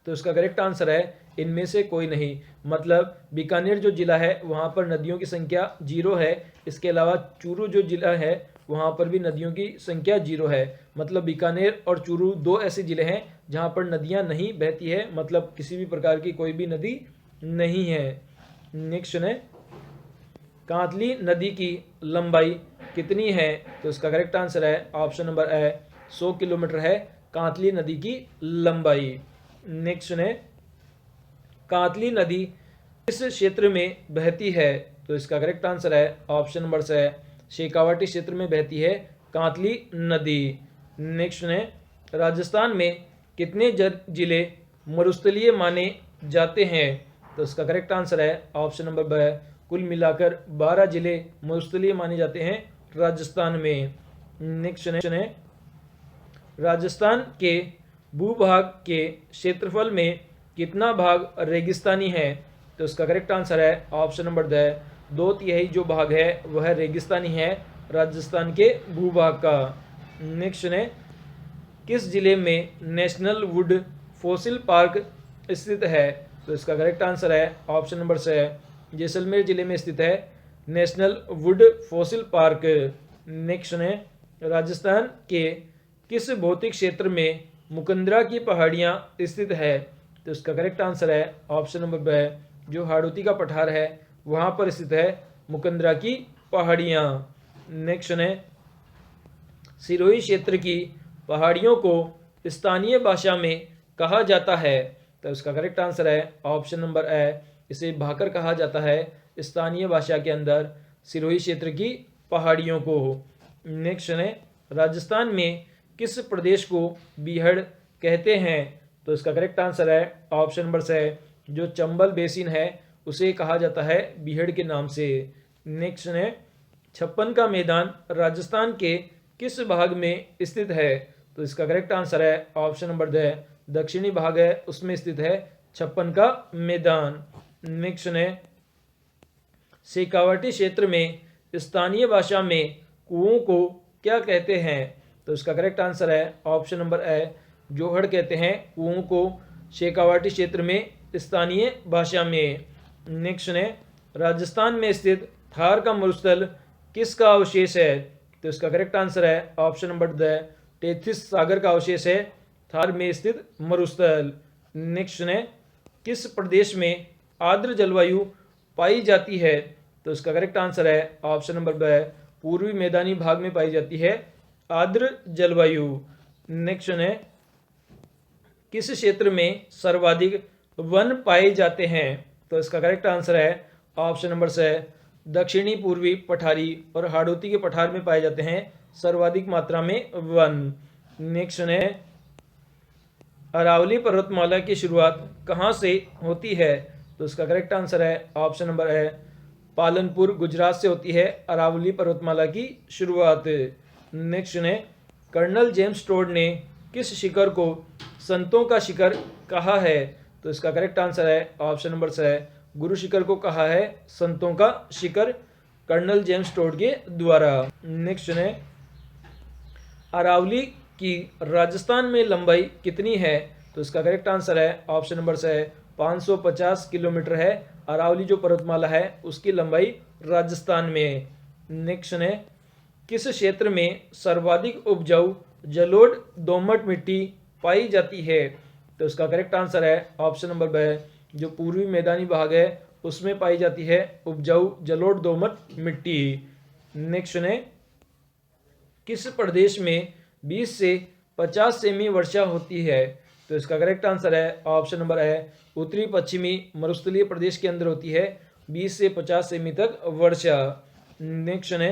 तो इसका करेक्ट आंसर है इनमें से कोई नहीं। मतलब बीकानेर जो जिला है वहाँ पर नदियों की संख्या 0 है। इसके अलावा चूरू जो जिला है वहाँ पर भी नदियों की संख्या 0 है। मतलब बीकानेर और चूरू दो ऐसे जिले हैं जहाँ पर नदियाँ नहीं बहती है, मतलब किसी भी प्रकार की कोई भी नदी नहीं है। नेक्स्ट है, कांतली नदी की लंबाई कितनी है? तो इसका करेक्ट आंसर है ऑप्शन नंबर ए, 100 किलोमीटर है कांतली नदी की लंबाई। नेक्स्ट है, कांतली नदी किस क्षेत्र में बहती है? तो इसका करेक्ट आंसर है ऑप्शन नंबर से, शेखावाटी क्षेत्र में बहती है कांतली नदी। नेक्स्ट है, राजस्थान में कितने जिले मरुस्थलीय माने जाते हैं? तो इसका करेक्ट आंसर है ऑप्शन नंबर ब, कुल मिलाकर 12 जिले मरुस्थलीय माने जाते हैं राजस्थान में। नेक्स्ट है, राजस्थान के भूभाग के क्षेत्रफल में कितना भाग रेगिस्तानी है? तो इसका करेक्ट आंसर है ऑप्शन नंबर द, 2/3 जो भाग है वह रेगिस्तानी है राजस्थान के भूभाग का। नेक्स्ट है, किस जिले में नेशनल वुड फॉसिल पार्क स्थित है? तो इसका करेक्ट आंसर है ऑप्शन नंबर से, जैसलमेर जिले में स्थित है national would fossil park. Next है, राजस्थान के किस भौतिक क्षेत्र में मुकंदरा की पहाड़ियाँ स्थित है? तो इसका करेक्ट आंसर है ऑप्शन नंबर ब, जो हाड़ौती का पठार है वहाँ पर स्थित है मुकंदरा की पहाड़ियाँ। नेक्स्ट है, सिरोही क्षेत्र की पहाड़ियों को स्थानीय भाषा में कहा जाता है? तो इसका करेक्ट आंसर है ऑप्शन नंबर ए, इसे भाकर कहा जाता है स्थानीय भाषा के अंदर सिरोही क्षेत्र की पहाड़ियों को। नेक्स्ट है, राजस्थान में किस प्रदेश को बीहड़ कहते हैं? तो इसका करेक्ट आंसर है ऑप्शन नंबर से, जो चंबल बेसिन है उसे कहा जाता है बीहड़ के नाम से। नेक्स्ट है, 56 का मैदान राजस्थान के किस भाग में स्थित है? तो इसका करेक्ट आंसर है ऑप्शन नंबर द, दक्षिणी भाग है उसमें स्थित है 56 का मैदान। नेक्स्ट है, शेखावाटी क्षेत्र में स्थानीय भाषा में कुओं को क्या कहते हैं? तो इसका करेक्ट आंसर है ऑप्शन नंबर ए, जोहड़ कहते हैं कुओं को शेखावाटी क्षेत्र में स्थानीय भाषा में। नेक्स्ट है, राजस्थान में स्थित थार का मरुस्थल किसका अवशेष है? तो इसका करेक्ट आंसर है ऑप्शन नंबर द, टेथिस सागर का अवशेष है थार में स्थित मरुस्थल। नेक्स्ट है, किस प्रदेश में आर्द्र जलवायु पाई जाती है? तो इसका करेक्ट आंसर है ऑप्शन नंबर ब, पूर्वी मैदानी भाग में पाई जाती है आर्द्र जलवायु। नेक्स्ट है, किस क्षेत्र में सर्वाधिक वन पाए जाते हैं? तो इसका करेक्ट आंसर है ऑप्शन नंबर से, दक्षिणी पूर्वी पठारी और हाड़ौती के पठार में पाए जाते हैं सर्वाधिक मात्रा में वन। नेक्स्ट है, अरावली पर्वतमाला की शुरुआत कहाँ से होती है? तो इसका करेक्ट आंसर है ऑप्शन नंबर है, पालनपुर गुजरात से होती है अरावली पर्वतमाला की शुरुआत। नेक्स्ट है, कर्नल जेम्स टोड ने किस शिखर को संतों का शिखर कहा है? तो इसका करेक्ट आंसर है ऑप्शन नंबर से, गुरु शिखर को कहा है संतों का शिखर कर्नल जेम्स टोड के द्वारा। नेक्स्ट है, अरावली की राजस्थान में लंबाई कितनी है? तो इसका करेक्ट आंसर है ऑप्शन नंबर से, 550 किलोमीटर है अरावली जो पर्वतमाला है उसकी लंबाई राजस्थान में। नेक्स्ट है, किस क्षेत्र में सर्वाधिक उपजाऊ जलोढ़ दोमट मिट्टी पाई जाती है? तो इसका करेक्ट आंसर है ऑप्शन नंबर ब, जो पूर्वी मैदानी भाग है उसमें पाई जाती है उपजाऊ जलोढ़ दोमट मिट्टी। नेक्स्ट है, किस प्रदेश में 20 से 50 सेमी वर्षा होती है? तो इसका करेक्ट आंसर है ऑप्शन नंबर है उत्तरी पश्चिमी मरुस्थलीय प्रदेश के अंदर होती है 20 से 50 सेमी तक वर्षा। नेक्स्ट है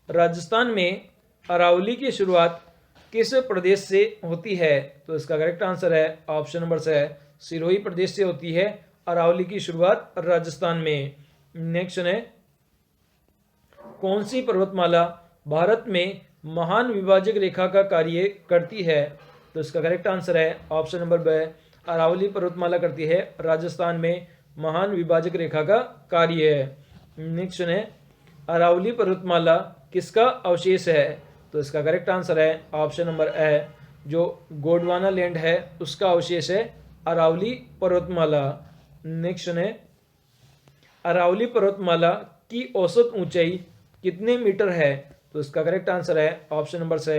राजस्थान में अरावली की शुरुआत किस प्रदेश से होती है? तो इसका करेक्ट आंसर है ऑप्शन नंबर से है सिरोही प्रदेश से होती है अरावली की शुरुआत राजस्थान में। नेक्स्ट है कौन सी पर्वतमाला भारत में महान विभाजक रेखा का कार्य करती है? तो इसका करेक्ट आंसर है ऑप्शन नंबर ब अरावली पर्वतमाला करती है राजस्थान में महान विभाजक रेखा का कार्य है। नेक्स्ट है अरावली पर्वतमाला किसका अवशेष है? तो इसका करेक्ट आंसर है ऑप्शन नंबर ए जो गोंडवाना लैंड है उसका अवशेष है अरावली पर्वतमाला। नेक्स्ट है अरावली पर्वतमाला की औसत ऊंचाई कितने मीटर है? तो इसका करेक्ट आंसर है ऑप्शन नंबर से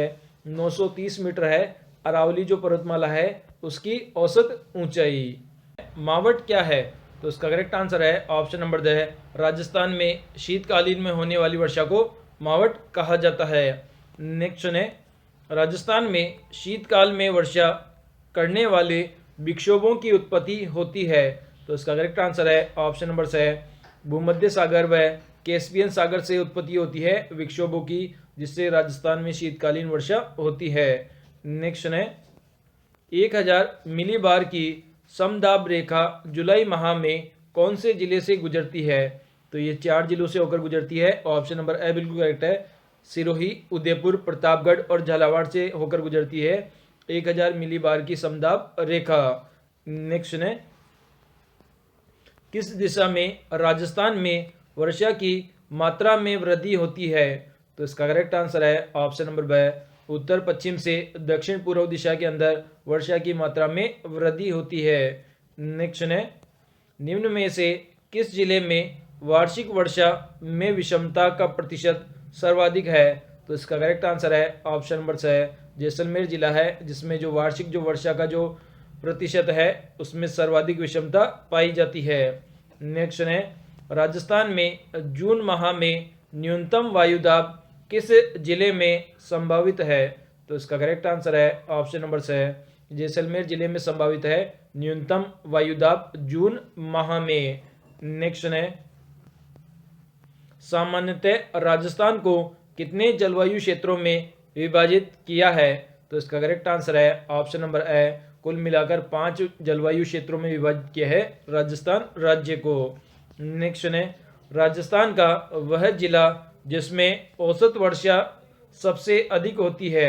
930 मीटर है अरावली जो पर्वतमाला है उसकी औसत ऊंचाई। मावट क्या है? तो इसका करेक्ट आंसर है ऑप्शन नंबर द राजस्थान में शीतकालीन में होने वाली वर्षा को मावट कहा जाता है। नेक्स्ट है राजस्थान में शीतकाल में वर्षा करने वाले विक्षोभों की उत्पत्ति होती है। तो इसका करेक्ट आंसर है ऑप्शन नंबर से भूमध्य सागर व कैस्पियन सागर से उत्पत्ति होती है विक्षोभों की जिससे राजस्थान में शीतकालीन वर्षा होती है। नेक्स्ट है 1000 मिलीबार की समदाब रेखा जुलाई माह में कौन से जिले से गुजरती है? तो ये 4 जिलों से होकर गुजरती है। ऑप्शन नंबर ए बिल्कुल करेक्ट है सिरोही उदयपुर प्रतापगढ़ और झालावाड़ से होकर गुजरती है 1000 मिलीबार की समदाब रेखा। नेक्स्ट है किस दिशा में राजस्थान में वर्षा की मात्रा में वृद्धि होती है? तो इसका करेक्ट आंसर है ऑप्शन नंबर ब उत्तर पश्चिम से दक्षिण पूर्व दिशा के अंदर वर्षा की मात्रा में वृद्धि होती है। नेक्स्ट है निम्न में से किस जिले में वार्षिक वर्षा में विषमता का प्रतिशत सर्वाधिक है? तो इसका करेक्ट आंसर है ऑप्शन नंबर से जैसलमेर जिला है जिसमें जो वार्षिक जो वर्षा का जो प्रतिशत है उसमें सर्वाधिक विषमता पाई जाती है। नेक्स्ट है राजस्थान में जून माह में न्यूनतम वायुदाब किस जिले में संभावित है? तो इसका करेक्ट आंसर है ऑप्शन नंबर से जैसलमेर जिले में संभावित है न्यूनतम वायुदाब जून माह में। नेक्स्ट है सामान्यतः राजस्थान को कितने जलवायु क्षेत्रों में विभाजित किया है? तो इसका करेक्ट आंसर है ऑप्शन नंबर ए कुल मिलाकर 5 जलवायु क्षेत्रों में विभाजित किया है राजस्थान राज्य को। नेक्स्ट है राजस्थान का वह जिला जिसमें औसत वर्षा सबसे अधिक होती है।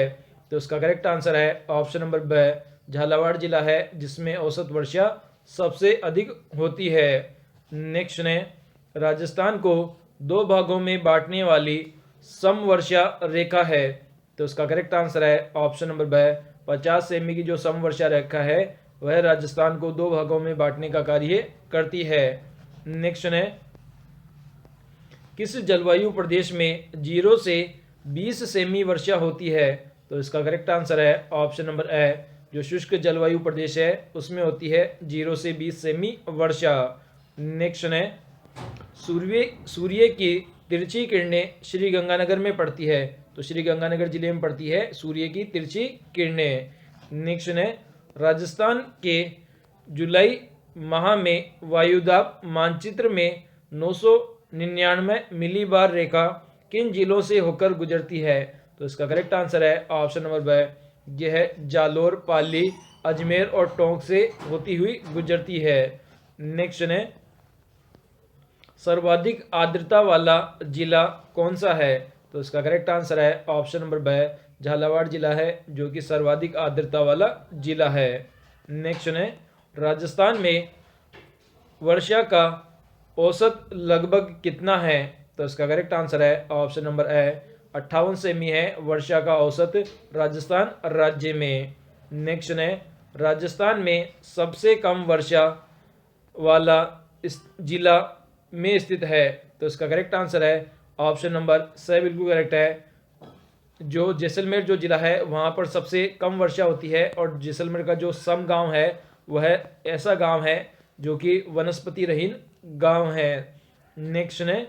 तो इसका करेक्ट आंसर है ऑप्शन नंबर ब झालावाड़ जिला है जिसमें औसत वर्षा सबसे अधिक होती है। नेक्स्ट है राजस्थान को 2 भागों में बांटने वाली समवर्षा रेखा है। तो इसका करेक्ट आंसर है ऑप्शन नंबर ब 50 सेमी की जो समवर्षा रेखा है वह राजस्थान को 2 भागों में बांटने का कार्य करती है। नेक्स्ट है किस जलवायु प्रदेश में 0 से 20 सेमी वर्षा होती है? तो इसका करेक्ट आंसर है ऑप्शन नंबर ए जो शुष्क जलवायु प्रदेश है उसमें होती है 0 से 20 सेमी वर्षा। नेक्स्ट है सूर्य की तिरछी किरणें श्री गंगानगर में पड़ती है। तो श्री गंगानगर जिले में पड़ती है सूर्य की तिरछी किरणें। नेक्स्ट है राजस्थान के जुलाई माह में वायुदाब मानचित्र में 999 मिलीबार रेखा किन जिलों से होकर गुजरती है? तो इसका करेक्ट आंसर है ऑप्शन नंबर ब यह है जालोर पाली अजमेर और टोंक से होती हुई गुजरती है। नेक्स्ट है सर्वाधिक आर्द्रता वाला जिला कौन सा है? तो इसका करेक्ट आंसर है ऑप्शन नंबर ब झालावाड़ जिला है जो कि सर्वाधिक आर्द्रता वाला जिला है। नेक्स्ट है राजस्थान में वर्षा का औसत लगभग कितना है? तो इसका करेक्ट आंसर है ऑप्शन नंबर ए 58 सेमी है वर्षा का औसत राजस्थान राज्य में। नेक्स्ट है राजस्थान में सबसे कम वर्षा वाला इस जिला में स्थित है। तो इसका करेक्ट आंसर है ऑप्शन नंबर स बिल्कुल करेक्ट है जो जैसलमेर जो जिला है वहाँ पर सबसे कम वर्षा होती है और जैसलमेर का जो सम गांव है वह ऐसा गांव है जो कि वनस्पति रहीन गांव है। नेक्स्ट है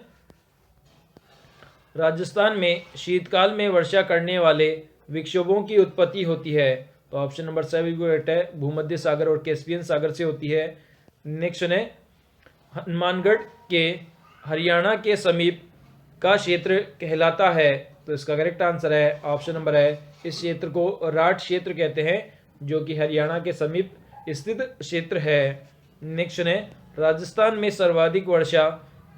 राजस्थान में शीतकाल में वर्षा करने वाले विक्षोभों की उत्पत्ति होती है। तो ऑप्शन नंबर 7 भी करेक्ट है, भूमध्य सागर और कैस्पियन सागर से होती है। नेक्स्ट है, हनुमानगढ़ के हरियाणा के समीप का क्षेत्र कहलाता है। तो इसका करेक्ट आंसर है ऑप्शन नंबर है, इस क्षेत्र को राठ क्षेत्र कहते हैं, जो कि हरियाणा के समीप स्थित क्षेत्र है। नेक्स्ट है, राजस्थान में सर्वाधिक वर्षा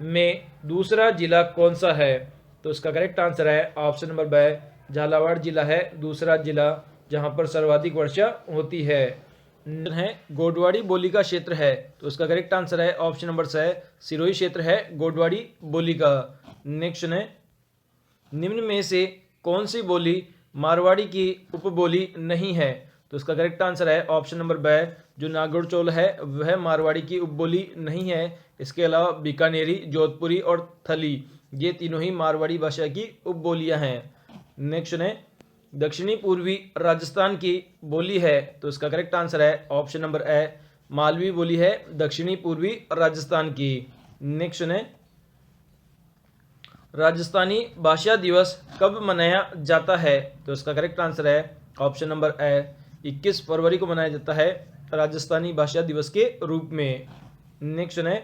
में दूसरा जिला कौन सा है। तो इसका करेक्ट आंसर है ऑप्शन नंबर ब, झालावाड़ जिला है दूसरा जिला जहां पर सर्वाधिक वर्षा होती है। गोडवाड़ी बोली का क्षेत्र है। तो इसका करेक्ट आंसर है ऑप्शन नंबर स, सिरोही क्षेत्र है गोडवाड़ी बोली का। नेक्स्ट है, निम्न में से कौन सी बोली मारवाड़ी की उपबोली नहीं है। तो इसका करेक्ट आंसर है ऑप्शन नंबर ब, जो नागौर है वह मारवाड़ी की उपबोली नहीं है। इसके अलावा बीकानेरी, जोधपुरी और थली ये तीनों ही मारवाड़ी भाषा की उपबोलियां हैं। नेक्स्ट है, दक्षिणी पूर्वी राजस्थान की बोली है। तो इसका करेक्ट आंसर है ऑप्शन नंबर ए, मालवी बोली है दक्षिणी पूर्वी राजस्थान की। नेक्स्ट है, राजस्थानी भाषा दिवस कब मनाया जाता है। तो इसका करेक्ट आंसर है ऑप्शन नंबर ए, 21 फरवरी को मनाया जाता है राजस्थानी भाषा दिवस के रूप में। नेक्स्ट है,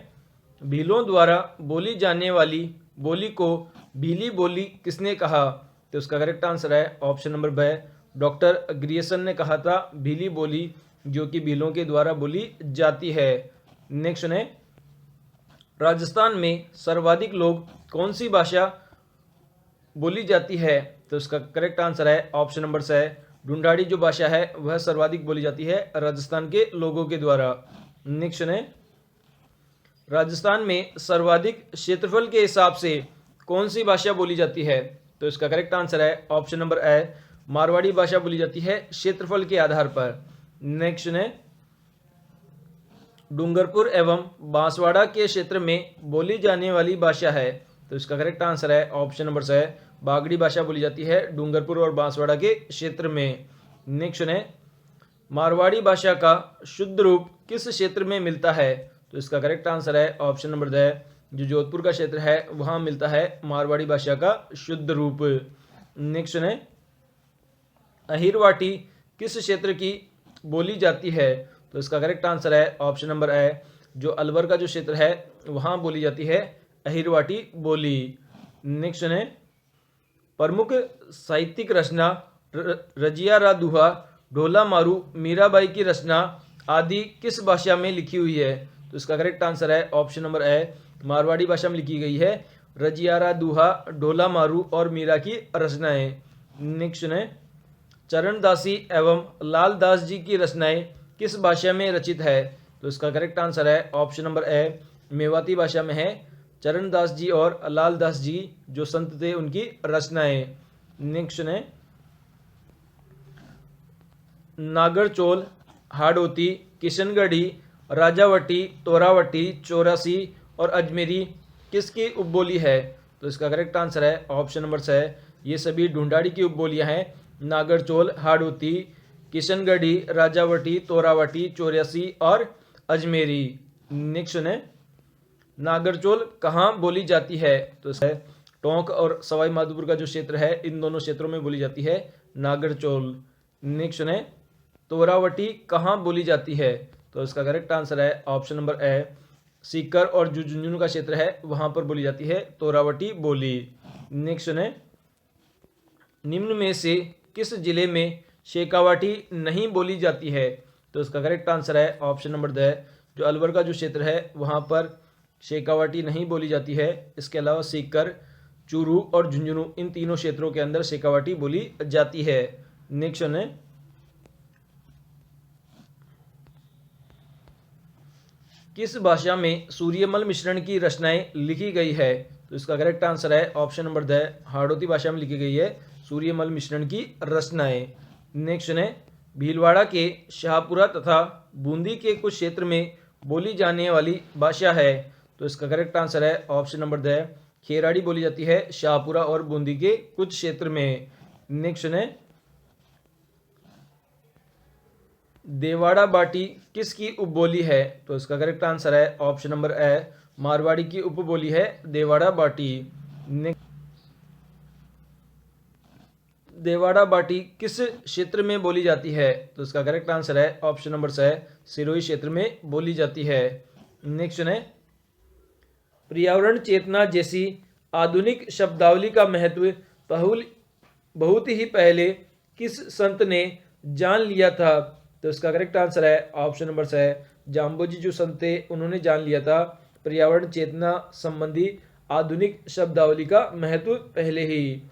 भीलों द्वारा बोली जाने वाली बोली को भीली बोली किसने कहा। तो इसका करेक्ट आंसर है ऑप्शन नंबर ब, डॉक्टर ग्रियर्सन ने कहा था भीली बोली, जो कि भीलों के द्वारा बोली जाती है। नेक्स्ट है, राजस्थान में सर्वाधिक लोग कौन सी भाषा बोली जाती है। तो इसका करेक्ट आंसर है ऑप्शन नंबर स, ढूंढाड़ी जो भाषा है वह सर्वाधिक बोली जाती है राजस्थान के लोगों के द्वारा। नेक्स्ट है, राजस्थान में सर्वाधिक क्षेत्रफल के हिसाब से कौन सी भाषा बोली जाती है। तो इसका करेक्ट आंसर है ऑप्शन नंबर ए, मारवाड़ी भाषा बोली जाती है क्षेत्रफल के आधार पर। नेक्स्ट है, डूंगरपुर एवं बांसवाड़ा के क्षेत्र में बोली जाने वाली भाषा है। तो इसका करेक्ट आंसर है ऑप्शन नंबर स, बागड़ी भाषा बोली जाती है डूंगरपुर और बांसवाड़ा के क्षेत्र में। नेक्स्ट है, मारवाड़ी भाषा का शुद्ध रूप किस क्षेत्र में मिलता है। तो इसका करेक्ट आंसर है ऑप्शन नंबर द, जो जोधपुर का क्षेत्र है वहां मिलता है मारवाड़ी भाषा का शुद्ध रूप। नेक्स्ट है, अहिरवाटी किस क्षेत्र की बोली जाती है। तो इसका करेक्ट आंसर है ऑप्शन नंबर ए, जो अलवर का जो क्षेत्र है वहां बोली जाती है अहिरवाटी बोली। नेक्स्ट है, प्रमुख साहित्यिक रचना रजिया रा दुहा, ढोला मारू, मीराबाई की रचना आदि किस भाषा में लिखी हुई है। तो इसका करेक्ट आंसर है ऑप्शन नंबर ए, मारवाड़ी भाषा में लिखी गई है रजियारा दुहा, ढोला मारू और मीरा की रचनाएं। नेक्स्ट है, चरणदासी एवं लालदास जी की रचनाएं किस भाषा में रचित है। तो इसका करेक्ट आंसर है ऑप्शन नंबर ए, मेवाती भाषा में है चरणदास जी और लालदास जी जो संत थे उनकी रचनाएं। नेक्स्ट है, नागरचोल, हाड़ौती, किशनगढ़ी, राजावटी, तोरावटी, चौरासी और अजमेरी किसकी उपबोली है। तो इसका करेक्ट आंसर है ऑप्शन नंबर स, ये सभी ढूंढाड़ी की उपबोलियां हैं नागरचोल, हाड़ौती, किशनगढ़ी, राजावटी, तोरावटी, चौरासी और अजमेरी। नेक्स्ट है, नागरचोल कहाँ बोली जाती है। तो टोंक और सवाई माधोपुर का जो क्षेत्र है इन दोनों क्षेत्रों में बोली जाती है नागरचोल। नेक्स्ट है, तोरावटी कहाँ बोली जाती है। तो इसका करेक्ट आंसर है ऑप्शन नंबर ए, सीकर और जो झुंझुनू का क्षेत्र है वहां पर बोली जाती है तोरावटी बोली। नेक्स्ट है, निम्न में से किस जिले में शेखावाटी नहीं बोली जाती है। तो इसका करेक्ट आंसर है ऑप्शन नंबर द, जो अलवर का जो क्षेत्र है वहां पर शेखावाटी नहीं बोली जाती है। इसके अलावा सीकर, चूरू और झुंझुनू इन तीनों क्षेत्रों के अंदर शेखावाटी बोली जाती है। नेक्स्ट है, किस भाषा में सूर्यमल मिश्रण की रचनाएं लिखी गई है। तो इसका करेक्ट आंसर है ऑप्शन नंबर द, हाड़ौती भाषा में लिखी गई है सूर्यमल मिश्रण की रचनाएं। नेक्स्ट है, भीलवाड़ा के शाहपुरा तथा बूंदी के कुछ क्षेत्र में बोली जाने वाली भाषा है। तो इसका करेक्ट आंसर है ऑप्शन नंबर द, खेराड़ी बोली जाती है शाहपुरा और बूंदी के कुछ क्षेत्र में। नेक्स्ट है, देवाड़ा बाटी किसकी उपबोली है। तो इसका करेक्ट आंसर है ऑप्शन नंबर ए, मारवाड़ी की उपबोली है देवाड़ा बाटी। देवाड़ा बाटी किस क्षेत्र में बोली जाती है? तो इसका करेक्ट आंसर है ऑप्शन नंबर सी, सिरोही क्षेत्र में बोली जाती है। नेक्स्ट है, पर्यावरण चेतना जैसी आधुनिक शब्दावली का महत्व बहुत ही पहले किस संत ने जान लिया था? तो इसका करेक्ट आंसर है ऑप्शन नंबर सी, जाम्बोजी जो संत थे उन्होंने जान लिया था पर्यावरण चेतना संबंधी आधुनिक शब्दावली का महत्व पहले ही।